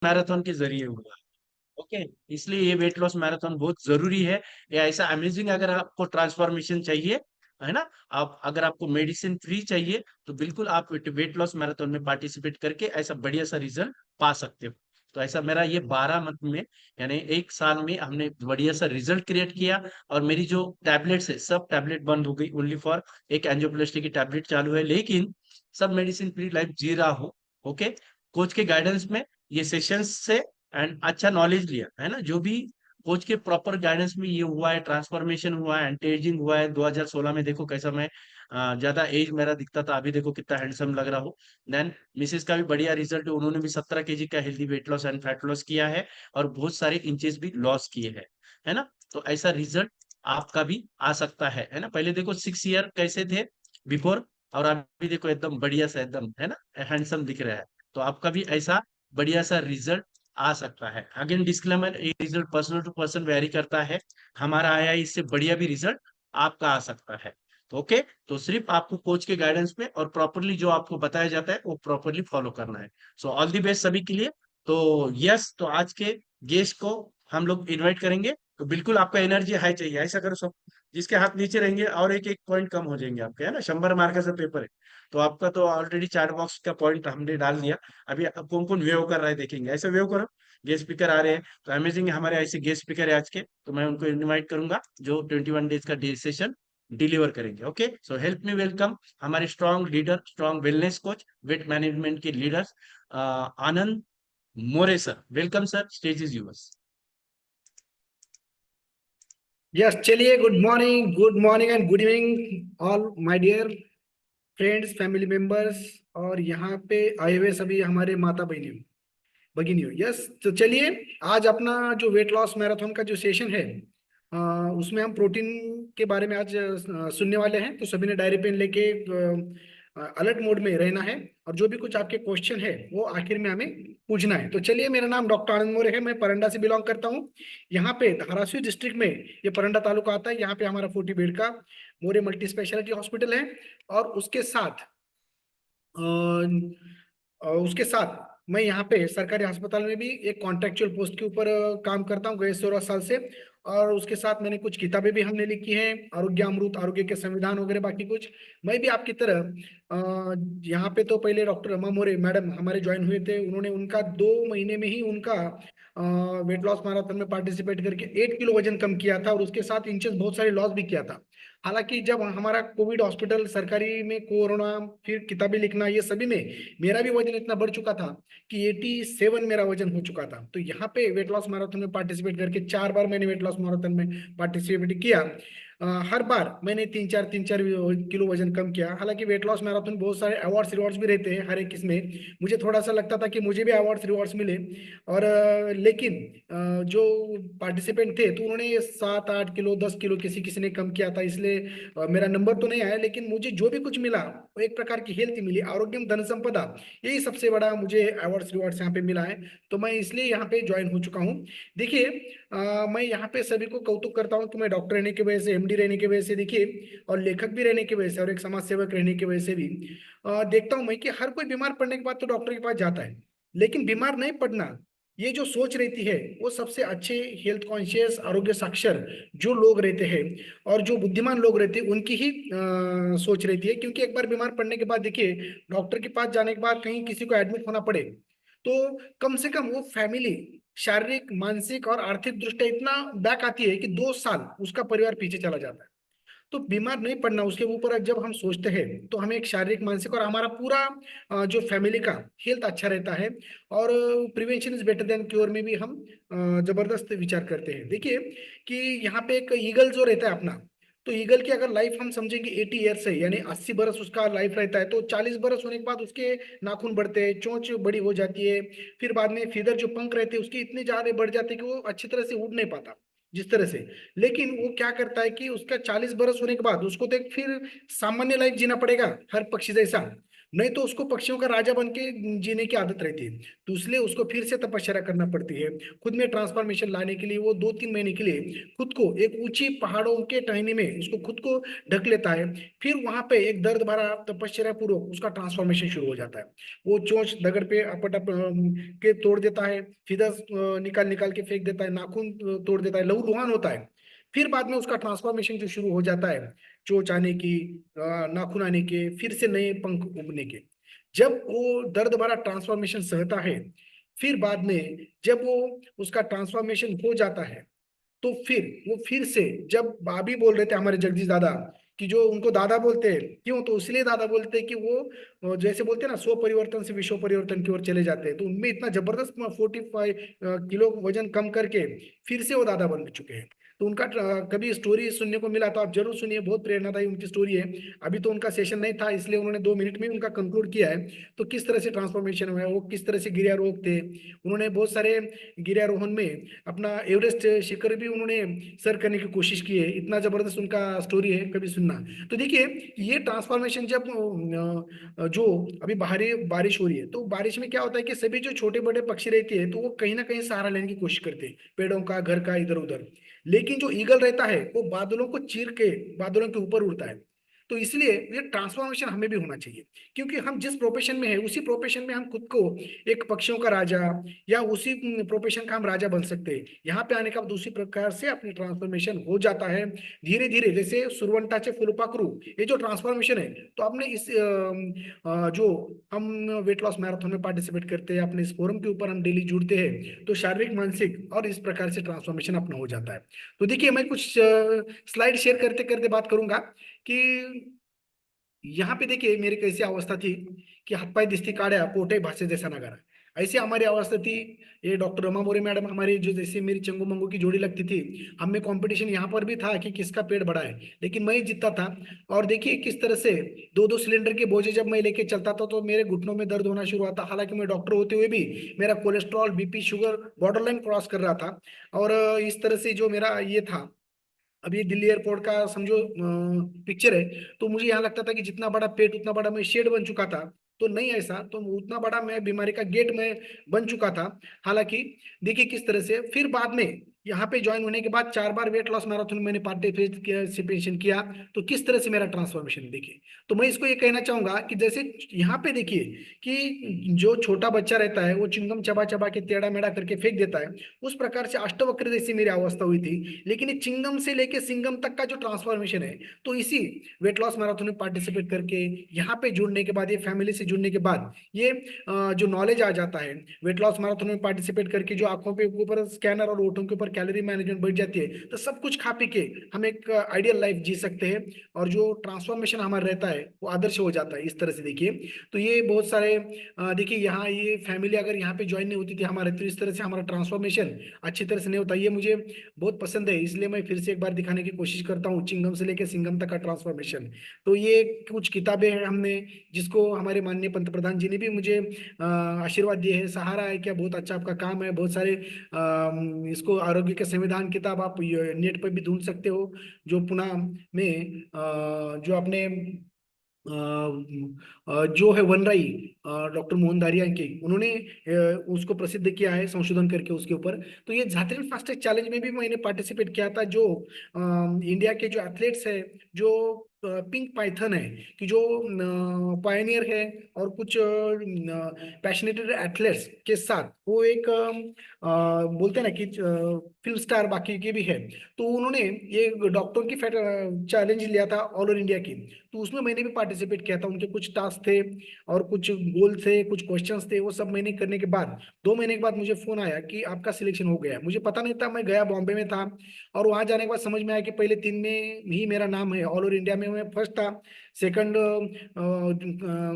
Marathon के जरिए हुआ। ओके, इसलिए ये वेट लॉस मैराथन बहुत जरूरी है। या ऐसा अमेजिंग अगर आपको ट्रांसफॉर्मेशन चाहिए, है ना, आप अगर आपको मेडिसिन फ्री चाहिए, तो बिल्कुल आप वेट लॉस मैराथन में पार्टिसिपेट करके ऐसा बढ़िया सा रिजल्ट पा सकते हो। तो ऐसा मेरा ये 12 मंथ में, यानी 1 साल में हमने बढ़िया सा रिजल्ट क्रिएट किया। और मेरी जो टैबलेट्स है सब टैबलेट बंद हो गई, ओनली फॉर एक एंजियोप्लास्टी की टैबलेट चालू है, लेकिन सब मेडिसिन फ्री लाइफ जी रहा हूँ। ओके, कोच के गाइडेंस में, ये सेशंस से, एंड अच्छा नॉलेज लिया है ना, जो भी कोच के प्रॉपर गाइडेंस में ये हुआ है, ट्रांसफॉर्मेशन हुआ है, एंटी एजिंग हुआ है। 2016 में देखो कैसा मैं ज्यादा एज मेरा दिखता था, अभी देखो कितना हैंडसम लग रहा हूँ। देन मिसेस का भी बढ़िया रिजल्ट है, उन्होंने भी 17 kg का healthy weight loss and fat loss किया है, और बहुत सारे इंचेस भी लॉस किए हैं, है ना। तो ऐसा रिजल्ट आपका भी आ सकता है ना। पहले देखो 6 ईयर कैसे थे बिफोर, और अभी देखो एकदम बढ़िया सा, एकदम है ना, हैंडसम दिख रहा है। तो आपका भी ऐसा बढ़िया सा रिजल्ट आ सकता है। अगेन डिस्क्लेमर, ये result person to person vary करता है, हमारा आया है, इससे बढ़िया भी रिजल्ट आपका आ सकता है। तो ओके, तो सिर्फ आपको कोच के गाइडेंस में और प्रॉपरली जो आपको बताया जाता है वो प्रॉपरली फॉलो करना है। सो ऑल दी बेस्ट सभी के लिए। तो यस, तो आज के गेस्ट को हम लोग इनवाइट करेंगे। तो बिल्कुल आपका एनर्जी हाई चाहिए, ऐसा करो सब, जिसके हाथ नीचे रहेंगे और एक एक पॉइंट कम हो जाएंगे आपके, है ना। 100 मार्क का पेपर है, तो आपका तो ऑलरेडी 4 बॉक्स का पॉइंट हमने डाल दिया। अभी कौन कौन वेव कर रहा है देखेंगे, ऐसे वेव करो। गेस्ट स्पीकर आ रहे हैं, तो अमेजिंग है, हमारे ऐसे गेस्ट स्पीकर है आज के, तो मैं उनको इनवाइट करूंगा जो 21 डेज का डे सेशन डिलीवर करेंगे। Okay, so help me welcome हमारे strong leader, strong wellness coach, weight management के leaders, Anand More sir. Welcome sir, stage is yours. Yes, चलिए, good morning and good evening all my dear friends, family members, और यहाँ पे आए हुए सभी हमारे माता बहनियों, भगिनियों। यस, तो चलिए, आज अपना जो वेट लॉस मैराथन का जो सेशन है, उसमें हम प्रोटीन के बारे में आज सुनने वाले हैं। तो सभी ने डायरी पेन लेके अलर्ट मोड में रहना है, और जो भी कुछ आपके क्वेश्चन है वो आखिर में हमें पूछना है। तो चलिए, मेरा नाम डॉक्टर आनंद मोरे है, मैं परंडा से बिलोंग करता हूँ। यहाँ पे धाराशिव डिस्ट्रिक्ट में ये परंडा तालुका आता है। यहाँ पे हमारा 40 बेड का मोरे मल्टी स्पेशलिटी हॉस्पिटल है, और उसके साथ मैं यहाँ पे सरकारी अस्पताल में भी एक कॉन्ट्रेक्चुअल पोस्ट के ऊपर काम करता हूँ गए 16 साल से। और उसके साथ मैंने कुछ किताबें भी हमने लिखी हैं, आरोग्य अमृत, आरोग्य के संविधान वगैरह, बाकी कुछ। मैं भी आपकी तरह यहाँ पे तो पहले डॉक्टर रमा मोरे मैडम हमारे ज्वाइन हुए थे, उन्होंने उनका 2 महीने में ही उनका वेट लॉस मैराथन में पार्टिसिपेट करके 8 किलो वजन कम किया था, और उसके साथ इंचेस बहुत सारे लॉस भी किया था। हालांकि जब हमारा कोविड हॉस्पिटल सरकारी में कोरोना, फिर किताबें लिखना, ये सभी में मेरा भी वजन इतना बढ़ चुका था कि 87 मेरा वजन हो चुका था। तो यहाँ पे वेट लॉस मैराथन में पार्टिसिपेट करके 4 बार मैंने वेट लॉस मैराथन में पार्टिसिपेट किया। हर बार मैंने 3-4 किलो वजन कम किया। हालांकि वेट लॉस मैराथन में बहुत सारे अवार्ड्स रिवॉर्ड्स भी रहते हैं हर एक इसमें। मुझे थोड़ा सा लगता था कि मुझे भी अवार्ड्स रिवॉर्ड्स मिले, और लेकिन जो पार्टिसिपेंट थे तो उन्होंने 7-8 किलो, 10 किलो किसी किसी ने कम किया था, इसलिए मेरा नंबर तो नहीं आया। लेकिन मुझे जो भी कुछ मिला वो एक प्रकार की हेल्थ मिली, आरोग्यम धन संपदा, यही सबसे बड़ा मुझे अवार्ड्स रिवॉर्ड्स यहाँ पे मिला है। तो मैं इसलिए यहाँ पे ज्वाइन हो चुका हूँ। देखिए, मैं यहाँ पे सभी को कौतुक करता हूँ कि मैं डॉक्टर रहने की वजह से, एमडी रहने की वजह से, देखिए, और लेखक भी रहने की वजह से, और एक समाज सेवक रहने की वजह से भी देखता हूँ मैं कि हर कोई बीमार पड़ने के बाद तो डॉक्टर के पास जाता है, लेकिन बीमार नहीं पड़ना, ये जो सोच रहती है, वो सबसे अच्छे हेल्थ कॉन्शियस, आरोग्य साक्षर जो लोग रहते हैं और जो बुद्धिमान लोग रहते हैं, उनकी ही सोच रहती है। क्योंकि एक बार बीमार पड़ने के बाद देखिए, डॉक्टर के पास जाने के बाद कहीं किसी को एडमिट होना पड़े, तो कम से कम वो फैमिली शारीरिक, मानसिक और आर्थिक दृष्टि इतना बैक आती है कि 2 साल उसका परिवार पीछे चला जाता है। तो बीमार नहीं पड़ना, उसके ऊपर जब हम सोचते हैं तो हमें एक शारीरिक, मानसिक और हमारा पूरा जो फैमिली का हेल्थ अच्छा रहता है। और prevention is better than cure में भी हम जबरदस्त विचार करते हैं। देखिए कि यहाँ पे एक ईगल जो रहता है अपना, तो ईगल की अगर लाइफ हम समझेंगे 80 ईयर्स है, यानी 80 बरस उसका लाइफ रहता है, तो 40 बरस होने के बाद उसके नाखून बढ़ते हैं, चोंच बड़ी हो जाती है, फिर बाद में फिदर जो पंख रहते हैं उसके इतने ज्यादा बढ़ जाते हैं कि वो अच्छी तरह से उड़ नहीं पाता जिस तरह से। लेकिन वो क्या करता है कि उसका 40 बरस होने के बाद उसको तो एक फिर सामान्य लाइफ जीना पड़ेगा हर पक्षी जैसा। नहीं तो उसको पक्षियों का राजा बन के जीने की आदत रहती है। तो इसलिए उसको फिर से तपस्या करना पड़ती है। खुद में ट्रांसफॉर्मेशन लाने के लिए वो 2-3 महीने के लिए खुद को एक ऊंची पहाड़ों के टहनी में उसको खुद को ढक लेता है। फिर वहां पे एक दर्द भरा तपस्या पूर्वक उसका ट्रांसफॉर्मेशन शुरू हो जाता है। वो चोंच दगड़ पे अपट के तोड़ देता है, फिदस निकाल निकाल के फेंक देता है, नाखून तोड़ देता है, लहूलुहान होता है। फिर बाद में उसका ट्रांसफॉर्मेशन जो शुरू हो जाता है, चोंच आने की, नाखून आने के, फिर से नए पंख उगने के। जब वो दर्द भरा ट्रांसफॉर्मेशन सहता है, फिर बाद में जब वो उसका ट्रांसफॉर्मेशन हो जाता है, तो फिर वो फिर से, जब भाभी बोल रहे थे हमारे जगदीश दादा कि जो उनको दादा बोलते हैं, क्यों, तो इसलिए दादा बोलते हैं कि वो जैसे बोलते हैं ना, स्व परिवर्तन से विश्व परिवर्तन की ओर चले जाते हैं। तो उनमें इतना जबरदस्त 45 किलो वजन कम करके फिर से वो दादा बन चुके हैं। तो उनका कभी स्टोरी सुनने को मिला तो आप जरूर सुनिए, बहुत प्रेरणादायी उनकी स्टोरी है। अभी तो उनका सेशन नहीं था, इसलिए उन्होंने 2 मिनट में उनका कंक्लूड किया है। तो किस तरह से ट्रांसफॉर्मेशन हुआ है, वो किस तरह से गिरियारोहक थे, उन्होंने बहुत सारे गिरियारोहण में अपना एवरेस्ट शिखर भी उन्होंने सर करने की कोशिश की है। इतना जबरदस्त उनका स्टोरी है, कभी सुनना। तो देखिए, ये ट्रांसफॉर्मेशन जब जो अभी बाहरी बारिश हो रही है, तो बारिश में क्या होता है कि सभी जो छोटे बड़े पक्षी रहते हैं, तो वो कहीं ना कहीं सहारा लेने की कोशिश करते हैं, पेड़ों का, घर का, इधर उधर। लेकिन जो ईगल रहता है वो बादलों को चीर के बादलों के ऊपर उड़ता है। तो इसलिए ये ट्रांसफॉर्मेशन हमें भी होना चाहिए, क्योंकि हम जिस प्रोफेशन में है उसी प्रोफेशन में हम खुद को एक पक्षियों का राजा, या उसी प्रोफेशन का हम राजा बन सकते हैं। यहाँ पे आने का बाद दूसरी प्रकार से अपनी ट्रांसफॉर्मेशन हो जाता है धीरे धीरे। जैसे सुरवंटाचे फुलपाखरू, ये जो ट्रांसफॉर्मेशन है, तो आपने इस जो हम वेट लॉस मैराथन में पार्टिसिपेट करते हैं, अपने इस फोरम के ऊपर हम डेली जुड़ते हैं, तो शारीरिक, मानसिक और इस प्रकार से ट्रांसफॉर्मेशन अपना हो जाता है। तो देखिए, मैं कुछ स्लाइड शेयर करते करते बात करूंगा कि यहाँ पे देखिए मेरी कैसी अवस्था थी कि हातपाय दिसती काड्या, पोटे भाषे जैसा नगारा, ऐसी हमारी अवस्था थी। ये डॉक्टर रमा मोरे मैडम हमारी, जो जैसे मेरी चंगू मंगू की जोड़ी लगती थी, हमें कंपटीशन यहाँ पर भी था कि किसका पेट बड़ा है, लेकिन मैं ही जीतता था। और देखिए किस तरह से 2-2 सिलेंडर के बोझे जब मैं लेके चलता था, तो मेरे घुटनों में दर्द होना शुरू हुआ था। हालांकि मैं डॉक्टर होते हुए भी मेरा cholesterol, BP, sugar border line cross कर रहा था। और इस तरह से जो मेरा ये था, अब ये दिल्ली एयरपोर्ट का समझो पिक्चर है। तो मुझे यहाँ लगता था कि जितना बड़ा पेट उतना बड़ा मैं शेड बन चुका था। तो नहीं ऐसा, तो उतना बड़ा मैं बीमारी का गेट में बन चुका था। हालांकि देखिए किस तरह से फिर बाद में यहाँ पे ज्वाइन होने के बाद 4 बार वेट लॉस मैराथन मैंने पार्टिसिपेशन किया। तो किस तरह से मेरा ट्रांसफॉर्मेशन देखिए। तो मैं इसको ये कहना चाहूंगा कि जैसे यहाँ पे देखिए कि जो छोटा बच्चा रहता है वो चिंगम चबा चबा के टेढ़ा मेढ़ा करके फेंक देता है, उस प्रकार से अष्टवक्र जैसी मेरी अवस्था हुई थी। लेकिन ये चिंगम से लेके सिंगम तक का जो ट्रांसफॉर्मेशन है, तो इसी वेट लॉस मैराथन में पार्टिसिपेट करके, यहाँ पे जुड़ने के बाद, ये फैमिली से जुड़ने के बाद, ये जो नॉलेज आ जाता है वेट लॉस मैराथन में पार्टिसिपेट करके, जो आंखों पे ऊपर स्कैनर और ओठों के ऊपर कैलोरी मैनेजमेंट बढ़ जाती है, तो सब कुछ खा पी के हम एक आइडियल लाइफ जी सकते हैं। और जो ट्रांसफॉर्मेशन हमारा रहता है वो आदर्श हो जाता है इस तरह से देखिए। तो ये बहुत सारे देखिए, यहाँ ये फैमिली अगर यहाँ पे ज्वाइन नहीं होती थी हमारे, तो इस तरह से हमारा ट्रांसफॉर्मेशन अच्छी तरह से नहीं होता। ये मुझे बहुत पसंद है, इसलिए मैं फिर से एक बार दिखाने की कोशिश करता हूँ, चिंगम से लेकर सिंगम तक का ट्रांसफॉर्मेशन। तो ये कुछ किताबें हैं हमने, जिसको हमारे माननीय पंतप्रधान जी ने भी मुझे आशीर्वाद दिए हैं। सहारा है क्या, बहुत अच्छा आपका काम है। बहुत सारे इसको आरोग्य के संविधान किताब आप नेट पर भी ढूंढ सकते हो, जो पुणे में जो अपने जो है वनराई, डॉक्टर मोहन दारिया की, उन्होंने उसको प्रसिद्ध किया है संशोधन करके उसके ऊपर। तो ये झारखंड फास्टेस्ट चैलेंज में भी मैंने पार्टिसिपेट किया था। जो इंडिया के जो एथलीट्स है, जो पिंक पाइथन है, कि जो पायनियर है, और कुछ पैशनेटेड एथलेट्स के साथ वो एक बोलते हैं ना कि फिल्म स्टार बाकी के भी है। तो उन्होंने ये डॉक्टर की चैलेंज लिया था ऑल ओवर इंडिया की। तो उसमें मैंने भी पार्टिसिपेट किया था। उनके कुछ टास्क थे और कुछ गोल थे, कुछ क्वेश्चंस थे, वो सब मैंने करने के बाद 2 महीने के बाद मुझे फोन आया कि आपका सिलेक्शन हो गया। मुझे पता नहीं था, मैं गया बॉम्बे में था, और वहां जाने के बाद समझ में आया कि पहले 3 में ही मेरा नाम है। ऑल ओवर इंडिया में मैं फर्स्ट था, सेकंड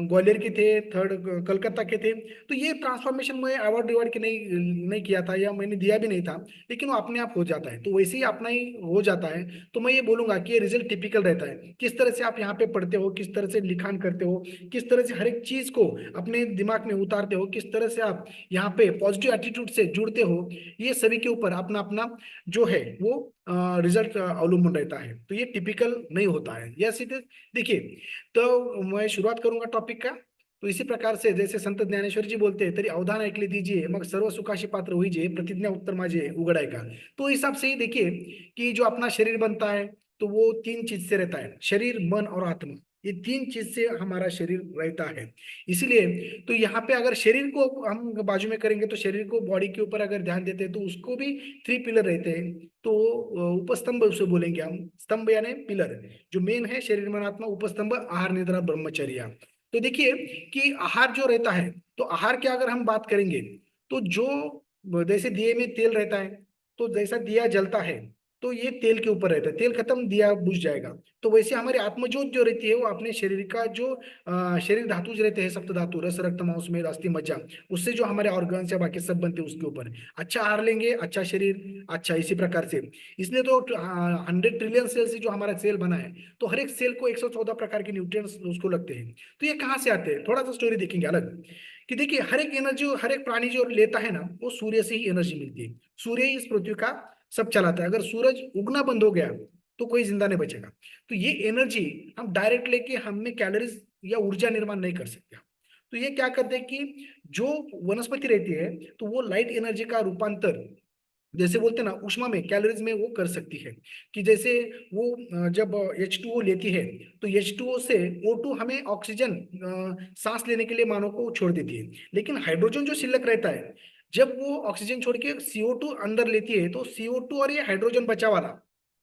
ग्वालियर के थे, थर्ड कलकत्ता के थे। तो ये ट्रांसफॉर्मेशन मैं अवार्ड रिवार्ड के नहीं नहीं किया था, या मैंने दिया भी नहीं था, लेकिन वो अपने आप हो जाता है। तो वैसे ही अपना ही हो जाता है। तो मैं ये बोलूंगा कि ये रिजल्ट टिपिकल रहता है, किस तरह से आप यहाँ पे पढ़ते हो, किस तरह से लिखान करते हो, किस तरह से हर एक चीज को अपने दिमाग में उतारते हो, किस तरह से आप यहाँ पे पॉजिटिव एटीट्यूड से जुड़ते हो, ये सभी के ऊपर अपना अपना जो है वो रिजल्ट अवलंबन रहता है। तो ये टिपिकल नहीं होता है, यह सीधे देखिए। तो मैं शुरुआत करूंगा टॉपिक का। तो इसी प्रकार से जैसे संत ज्ञानेश्वर जी बोलते हैं, तरी अवधान ऐकले दीजिए मग सर्व सुखाशी पात्र होईजे, प्रतिज्ञा उत्तर माझे उघडाय का। तो इस हिसाब से ही देखिए कि जो अपना शरीर बनता है तो वो तीन चीज से रहता है, शरीर, मन और आत्मा। ये तीन चीज से हमारा शरीर रहता है। इसीलिए तो यहाँ पे अगर शरीर को हम बाजू में करेंगे तो शरीर को, बॉडी के ऊपर अगर ध्यान देते हैं तो उसको भी थ्री पिलर रहते हैं। तो उपस्तंभ उसे बोलेंगे हम, स्तंभ यानी पिलर। जो मेन है शरीर मन आत्मा, उपस्तंभ आहार निद्रा ब्रह्मचर्या। तो देखिए कि आहार जो रहता है, तो आहार की अगर हम बात करेंगे तो जो जैसे दिए में तेल रहता है, तो जैसा दिया जलता है तो ये तेल के ऊपर रहता है, तेल खत्म दिया बुझ जाएगा। तो वैसे हमारी आत्मज्योत जो रहती है वो अपने शरीर का जो शरीर धातु जो रहते हैं, सप्त धातु, रस रक्त मांस मेद अस्थि मज्जा, उससे जो हमारे ऑर्गन्स या बाकी सब बनते हैं उसके ऊपर। अच्छा आहार लेंगे, अच्छा शरीर, अच्छा इसी प्रकार से। इसलिए तो 100 ट्रिलियन सेल से जो हमारा सेल बना है, तो हर एक सेल को 114 प्रकार के न्यूट्रिएंट्स उसको लगते हैं। तो ये कहाँ से आते हैं, थोड़ा सा स्टोरी देखेंगे अलग। कि देखिए हर एक एनर्जी, हर एक प्राणी जो लेता है ना, वो सूर्य से ही एनर्जी मिलती है। सूर्य ही इस पृथ्वी का सब चलाता है। अगर सूरज उगना बंद हो गया तो कोई जिंदा नहीं बचेगा। तो ये एनर्जी हम डायरेक्ट लेके हमें कैलोरीज या ऊर्जा निर्माण नहीं कर सकते। तो ये क्या करते हैं कि जो वनस्पति रहती है तो वो लाइट एनर्जी का रूपांतर, जैसे बोलते हैं ना ऊष्मा में, कैलोरीज में वो कर सकती है। कि जैसे वो जब H2O लेती है तो H2O से O2 हमें ऑक्सीजन सांस लेने के लिए मानव को छोड़ देती है। लेकिन हाइड्रोजन जो शिल्लक रहता है, जब वो ऑक्सीजन छोड़ के CO2 अंदर लेती है, तो CO2 और ये हाइड्रोजन बचा वाला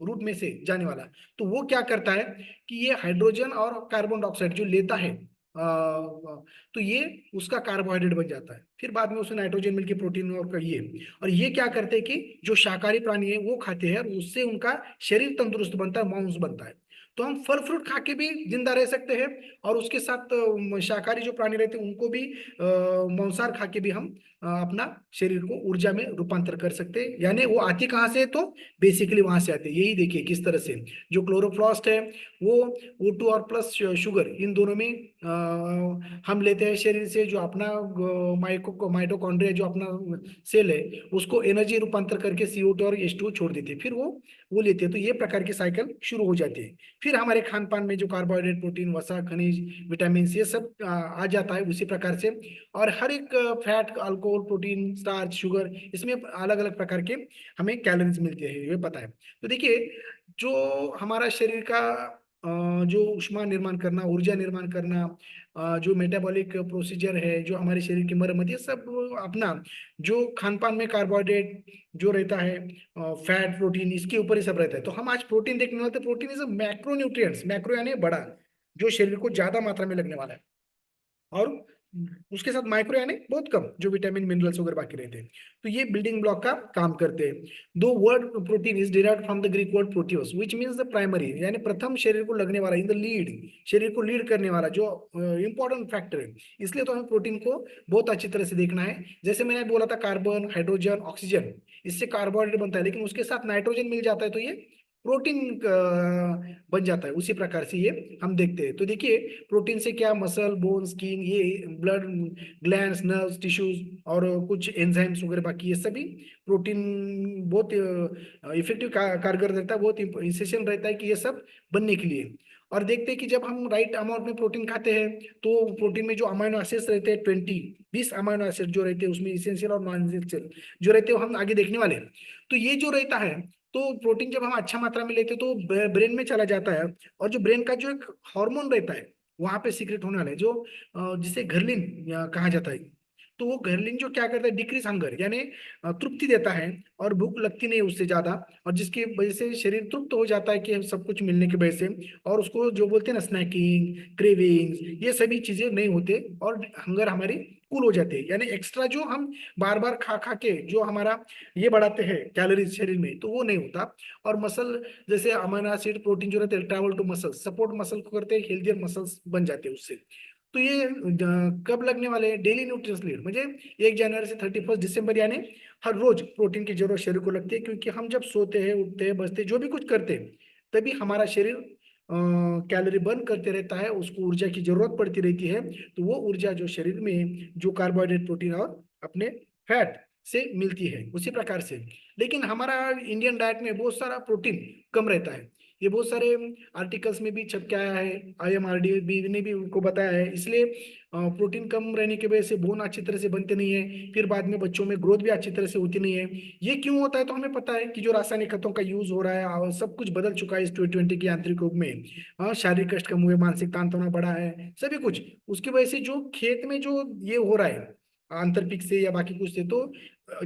रूट में से जाने वाला, तो वो क्या करता है कि ये हाइड्रोजन और कार्बन डाइऑक्साइड जो लेता है, तो ये उसका कार्बोहाइड्रेट बन जाता है। फिर बाद में उसे नाइट्रोजन मिलके प्रोटीन और ये क्या करते हैं कि जो शाकाहारी प्राणी है वो खाते हैं और उससे उनका शरीर तंदुरुस्त बनता है, मांस बनता है। तो हम फल फ्रूट खा के भी जिंदा रह सकते हैं, और उसके साथ शाकाहारी जो प्राणी रहते हैं उनको भी मांसाहार खा के भी हम अपना शरीर को ऊर्जा में रूपांतर कर सकते हैं। यानी वो आती कहाँ से है, तो बेसिकली वहां से आते हैं। यही देखिए किस तरह से जो क्लोरोप्लास्ट है वो O2 और प्लस शुगर, इन दोनों में हम लेते हैं शरीर से। जो अपना माइटोकॉन्ड्रिया जो अपना सेल है उसको एनर्जी रूपांतर करके CO2 और H2O छोड़ देते हैं, फिर वो लेते हैं। तो ये प्रकार की साइकिल शुरू हो जाती है। फिर हमारे खान पान में जो कार्बोहाइड्रेट, प्रोटीन, वसा, खनिज, विटामिन ये सब आ जाता है उसी प्रकार से। और हर एक fat, alcohol, protein, starch, sugar, इसमें अलग अलग प्रकार के हमें कैलोरीज मिलती है, ये पता है। तो देखिए जो हमारा शरीर का जो ऊष्मा निर्माण करना, ऊर्जा निर्माण करना, जो मेटाबॉलिक प्रोसीजर है, जो हमारे शरीर की मरम्मत, ये सब अपना जो खान पान में कार्बोहाइड्रेट जो रहता है, फैट, प्रोटीन, इसके ऊपर ही सब रहता है। तो हम आज प्रोटीन देखने वाले, तो protein is a macro nutrients, macro यानी बड़ा, जो शरीर को ज्यादा मात्रा में लगने वाला है। और उसके साथ माइक्रो यानी बहुत कम, जो विटामिन मिनरल्स वगैरह बाकी रहते हैं। तो ये बिल्डिंग ब्लॉक का काम करते हैं। दो word protein is derived from the Greek word proteios which means the primary, यानी प्रथम शरीर को लगने वाला, इन द लीड, शरीर को लीड करने वाला जो इंपॉर्टेंट फैक्टर है। इसलिए तो हमें प्रोटीन को बहुत अच्छी तरह से देखना है। जैसे मैंने बोला था कार्बन, हाइड्रोजन, ऑक्सीजन, इससे कार्बोहाइड्रेट बनता है, लेकिन उसके साथ नाइट्रोजन मिल जाता है तो ये प्रोटीन बन जाता है। उसी प्रकार से ये हम देखते हैं। तो देखिए प्रोटीन से क्या, मसल, बोन, स्किन, ये ब्लड, ग्लैंड्स, नर्व्स, टिश्यूज और कुछ एंजाइम्स वगैरह बाकी, ये सभी प्रोटीन बहुत इफेक्टिव कारगर रहता है, बहुत इसेंशियल रहता है कि ये सब बनने के लिए। और देखते हैं कि जब हम राइट अमाउंट में प्रोटीन खाते हैं तो प्रोटीन में जो अमाइनो एसिड्स रहते हैं 20 अमाइनो एसिड जो रहते हैं उसमें इसेंशियल और नॉन इसेंशियल जो रहते हैं, वो हम आगे देखने वाले हैं। तो ये जो रहता है, तो प्रोटीन जब हम अच्छा मात्रा में लेते हैं तो ब्रेन में चला जाता है। और जो ब्रेन का जो एक हार्मोन रहता है वहां पे सीक्रेट होने वाला है, जो जिसे घर्लिन कहा जाता है। तो वो घर्लिन जो क्या करता है, डिक्रीज हंगर, यानी तृप्ति देता है और भूख लगती नहीं उससे ज्यादा। और जिसकी वजह से शरीर तृप्त हो जाता है कि सब कुछ मिलने की वजह से। और उसको जो बोलते हैं ना स्नैकिंग, क्रेविंग्स, ये सभी चीजें नहीं होते और हंगर हमारी कूल हो जाती है। यानी एक्स्ट्रा जो हम बार बार खा खा के जो हमारा ये बढ़ाते हैं कैलोरीज शरीर में, तो वो नहीं होता। और मसल, जैसे अमीनो एसिड, प्रोटीन जो रहते हैं travel to muscle, support muscle को करते हैं, हेल्थियर मसल्स बन जाते हैं उससे। तो ये कब लगने वाले हैं, डेली न्यूट्रिएंट्स लीड, मुझे 1 जनवरी से 31 दिसंबर, यानी हर रोज प्रोटीन की जरूरत शरीर को लगती है। क्योंकि हम जब सोते हैं, उठते हैं, बसते हैं, जो भी कुछ करते हैं, तभी हमारा शरीर कैलोरी बर्न करते रहता है, उसको ऊर्जा की जरूरत पड़ती रहती है। तो वो ऊर्जा जो शरीर में जो कार्बोहाइड्रेट, प्रोटीन और अपने फैट से मिलती है, उसी प्रकार से। लेकिन हमारा इंडियन डाइट में बहुत सारा प्रोटीन कम रहता है। ये बहुत सारे आर्टिकल्स में भी छप के आया है, IMRD भी ने भी उनको बताया है। इसलिए प्रोटीन कम रहने की वजह से बोन अच्छी तरह से बनते नहीं है, फिर बाद में बच्चों में ग्रोथ भी अच्छी तरह से होती नहीं है। ये क्यों होता है? तो हमें पता है कि जो रासायनिक खतों का यूज हो रहा है और सब कुछ बदल चुका है इस T20 के यांत्रिक युग में। शारीरिक कष्ट कम हुए, मानसिक तान तनाव बढ़ा है, सभी कुछ उसकी वजह से जो खेत में जो ये हो रहा है आंतरपिक से या बाकी कुछ से, तो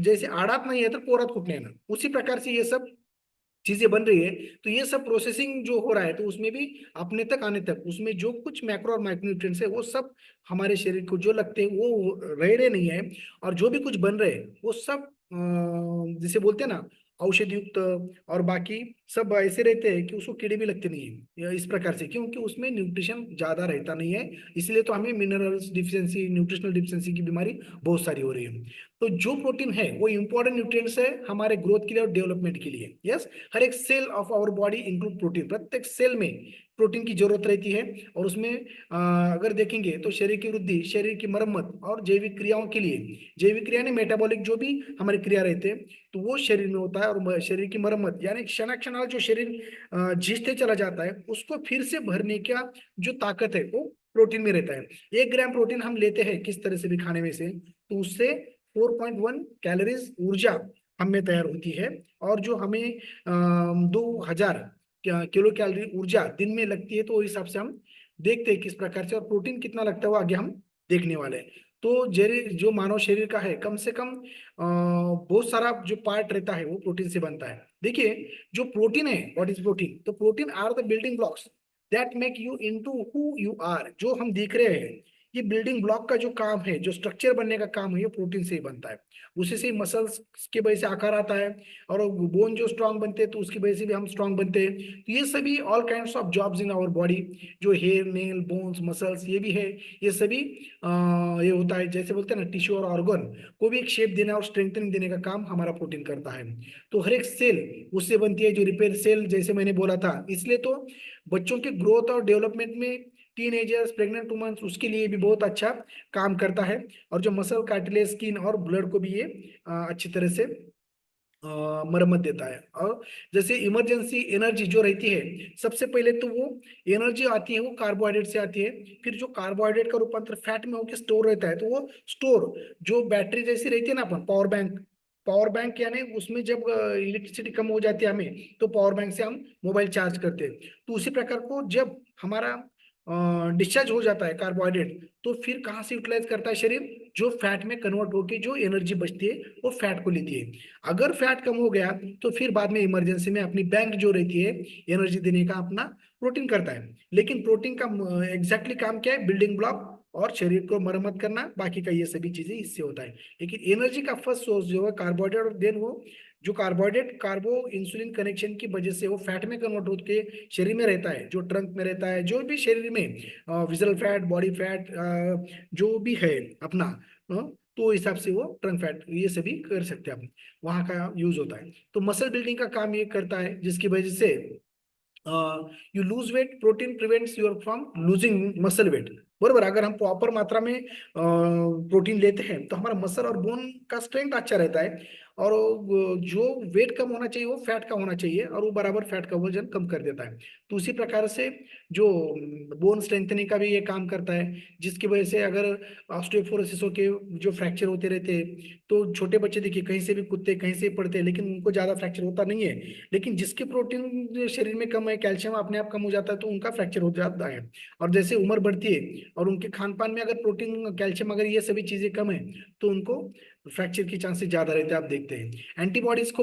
जैसे आड़ात नहीं है तो पोरात फूटने ना, उसी प्रकार से ये सब चीजें बन रही है। तो ये सब प्रोसेसिंग जो हो रहा है, तो उसमें भी अपने तक आने तक उसमें जो कुछ मैक्रो और माइक्रोन्यूट्रिएंट्स है वो सब हमारे शरीर को जो लगते हैं वो रह रहे नहीं है। और जो भी कुछ बन रहे हैं वो सब जिसे बोलते हैं ना औषधि युक्त, और बाकी सब ऐसे रहते हैं कि उसको कीड़े भी लगते नहीं है, इस प्रकार से, क्योंकि उसमें न्यूट्रिशन ज्यादा रहता नहीं है। इसलिए तो हमें मिनरल्स डिफिशियंसी, न्यूट्रिशनल डिफिशियंसी की बीमारी बहुत सारी हो रही है। तो जो प्रोटीन है वो इंपॉर्टेंट न्यूट्रिएंट्स है हमारे ग्रोथ के लिए और डेवलपमेंट के लिए। यस, हर एक cell of our body include protein, प्रत्येक सेल में प्रोटीन की जरूरत रहती है। और उसमें अगर देखेंगे तो शरीर की वृद्धि, शरीर की मरम्मत और जैविक क्रियाओं के लिए, जैविक क्रिया ने मेटाबॉलिक जो भी हमारी क्रिया रहते हैं तो वो शरीर में होता है। और शरीर की मरम्मत यानी क्षण क्षणाल जो शरीर घिसते चला जाता है उसको फिर से भरने का जो ताकत है वो प्रोटीन में रहता है। 1 ग्राम प्रोटीन हम लेते हैं किस तरह से भी खाने में से, तो उससे 4.1 कैलोरीज ऊर्जा हम में तैयार होती है। और जो हमें 2000 किलो कैलोरी ऊर्जा दिन में लगती है, तो उस हिसाब से हम देखते हैं किस प्रकार से, और प्रोटीन कितना लगता है वो आगे हम देखने वाले हैं। तो जो मानव शरीर का है कम से कम बहुत सारा जो पार्ट रहता है वो प्रोटीन से बनता है। देखिए जो प्रोटीन है, व्हाट इज प्रोटीन? तो protein are the building blocks that make you into who you are. जो हम देख रहे हैं ये बिल्डिंग ब्लॉक का जो काम है, जो स्ट्रक्चर बनने का काम है, ये प्रोटीन से ही बनता है। उसी से मसल्स की वजह से आकार आता है, और बोन जो स्ट्रांग बनते हैं तो उसकी वजह से भी हम स्ट्रांग बनते हैं। तो ये सभी all kinds of jobs in our body, जो हेयर नेल बोन्स मसल्स ये भी है, ये सभी ये होता है। जैसे बोलते हैं ना टिश्यू और ऑर्गन को भी एक शेप देना और स्ट्रेंथनिंग देने का काम हमारा प्रोटीन करता है। तो हर एक सेल उससे बनती है, जो रिपेयर सेल जैसे मैंने बोला था। इसलिए तो बच्चों के ग्रोथ और डेवलपमेंट में, टीनेजर्स, प्रेग्नेंट वुमेन्स, उसके लिए भी बहुत अच्छा काम करता है। और जो मसल कार्टिलेज स्किन और ब्लड को भी ये अच्छी तरह से मरम्मत देता है। और जैसे इमरजेंसी एनर्जी जो रहती है, सबसे पहले तो वो एनर्जी आती है वो कार्बोहाइड्रेट से आती है। फिर जो कार्बोहाइड्रेट का रूपांतर फैट में होकर स्टोर रहता है, तो वो स्टोर जो बैटरी जैसी रहती है ना, अपन पावर बैंक, पावर बैंक यानी उसमें जब इलेक्ट्रिसिटी कम हो जाती है हमें, तो पावर बैंक से हम मोबाइल चार्ज करते हैं। तो उसी प्रकार को जब हमारा डिस्चार्ज हो जाता है कार्बोहाइड्रेट, तो फिर कहाँ से यूटिलाइज करता है शरीर? जो फैट में कन्वर्ट होके जो एनर्जी बचती है वो फैट को लेती है। अगर फैट कम हो गया तो फिर बाद में इमरजेंसी में अपनी बैंक जो रहती है एनर्जी देने का अपना प्रोटीन करता है। लेकिन प्रोटीन का एग्जैक्टली काम क्या है? बिल्डिंग ब्लॉक और शरीर को मरम्मत करना, बाकी का ये सभी चीजें इससे होता है। लेकिन एनर्जी का फर्स्ट सोर्स जो है कार्बोहाइड्रेट, और देन वो जो कार्बोहाइड्रेट कार्बो इंसुलिन कनेक्शन की वजह से वो फैट में कन्वर्ट होकर शरीर में रहता है, जो ट्रंक में रहता है, जो भी शरीर में विजल फैट, बॉडी फैट जो भी है अपना, तो हिसाब से वो ट्रंक फैट ये सभी कर सकते हैं अपन, वहां का यूज होता है। तो मसल बिल्डिंग का काम ये करता है, जिसकी वजह से you lose weight, protein prevents your from losing muscle weight. बरोबर, अगर हम प्रॉपर मात्रा में प्रोटीन लेते हैं तो हमारा मसल और बोन का स्ट्रेंथ अच्छा रहता है। और जो वेट कम होना चाहिए वो फैट का होना चाहिए, और वो बराबर फैट का वजन कम कर देता है। तो उसी प्रकार से जो बोन स्ट्रेंथनिंग का भी ये काम करता है, जिसकी वजह से अगर ऑस्टियोपोरोसिस के जो फ्रैक्चर होते रहते हैं, तो छोटे बच्चे देखिए कहीं से भी कूदते कहीं से भी पड़ते हैं, लेकिन उनको ज्यादा फ्रैक्चर होता नहीं है। लेकिन जिसके प्रोटीन शरीर में कम है, कैल्शियम अपने आप कम हो जाता है, तो उनका फ्रैक्चर हो जाता है। और जैसे उम्र बढ़ती है और उनके खान पान में अगर प्रोटीन कैल्शियम अगर ये सभी चीजें कम है, तो उनको फ्रैक्चर की चांसेस ज्यादा रहते हैं। आप देखते हैं एंटीबॉडीज को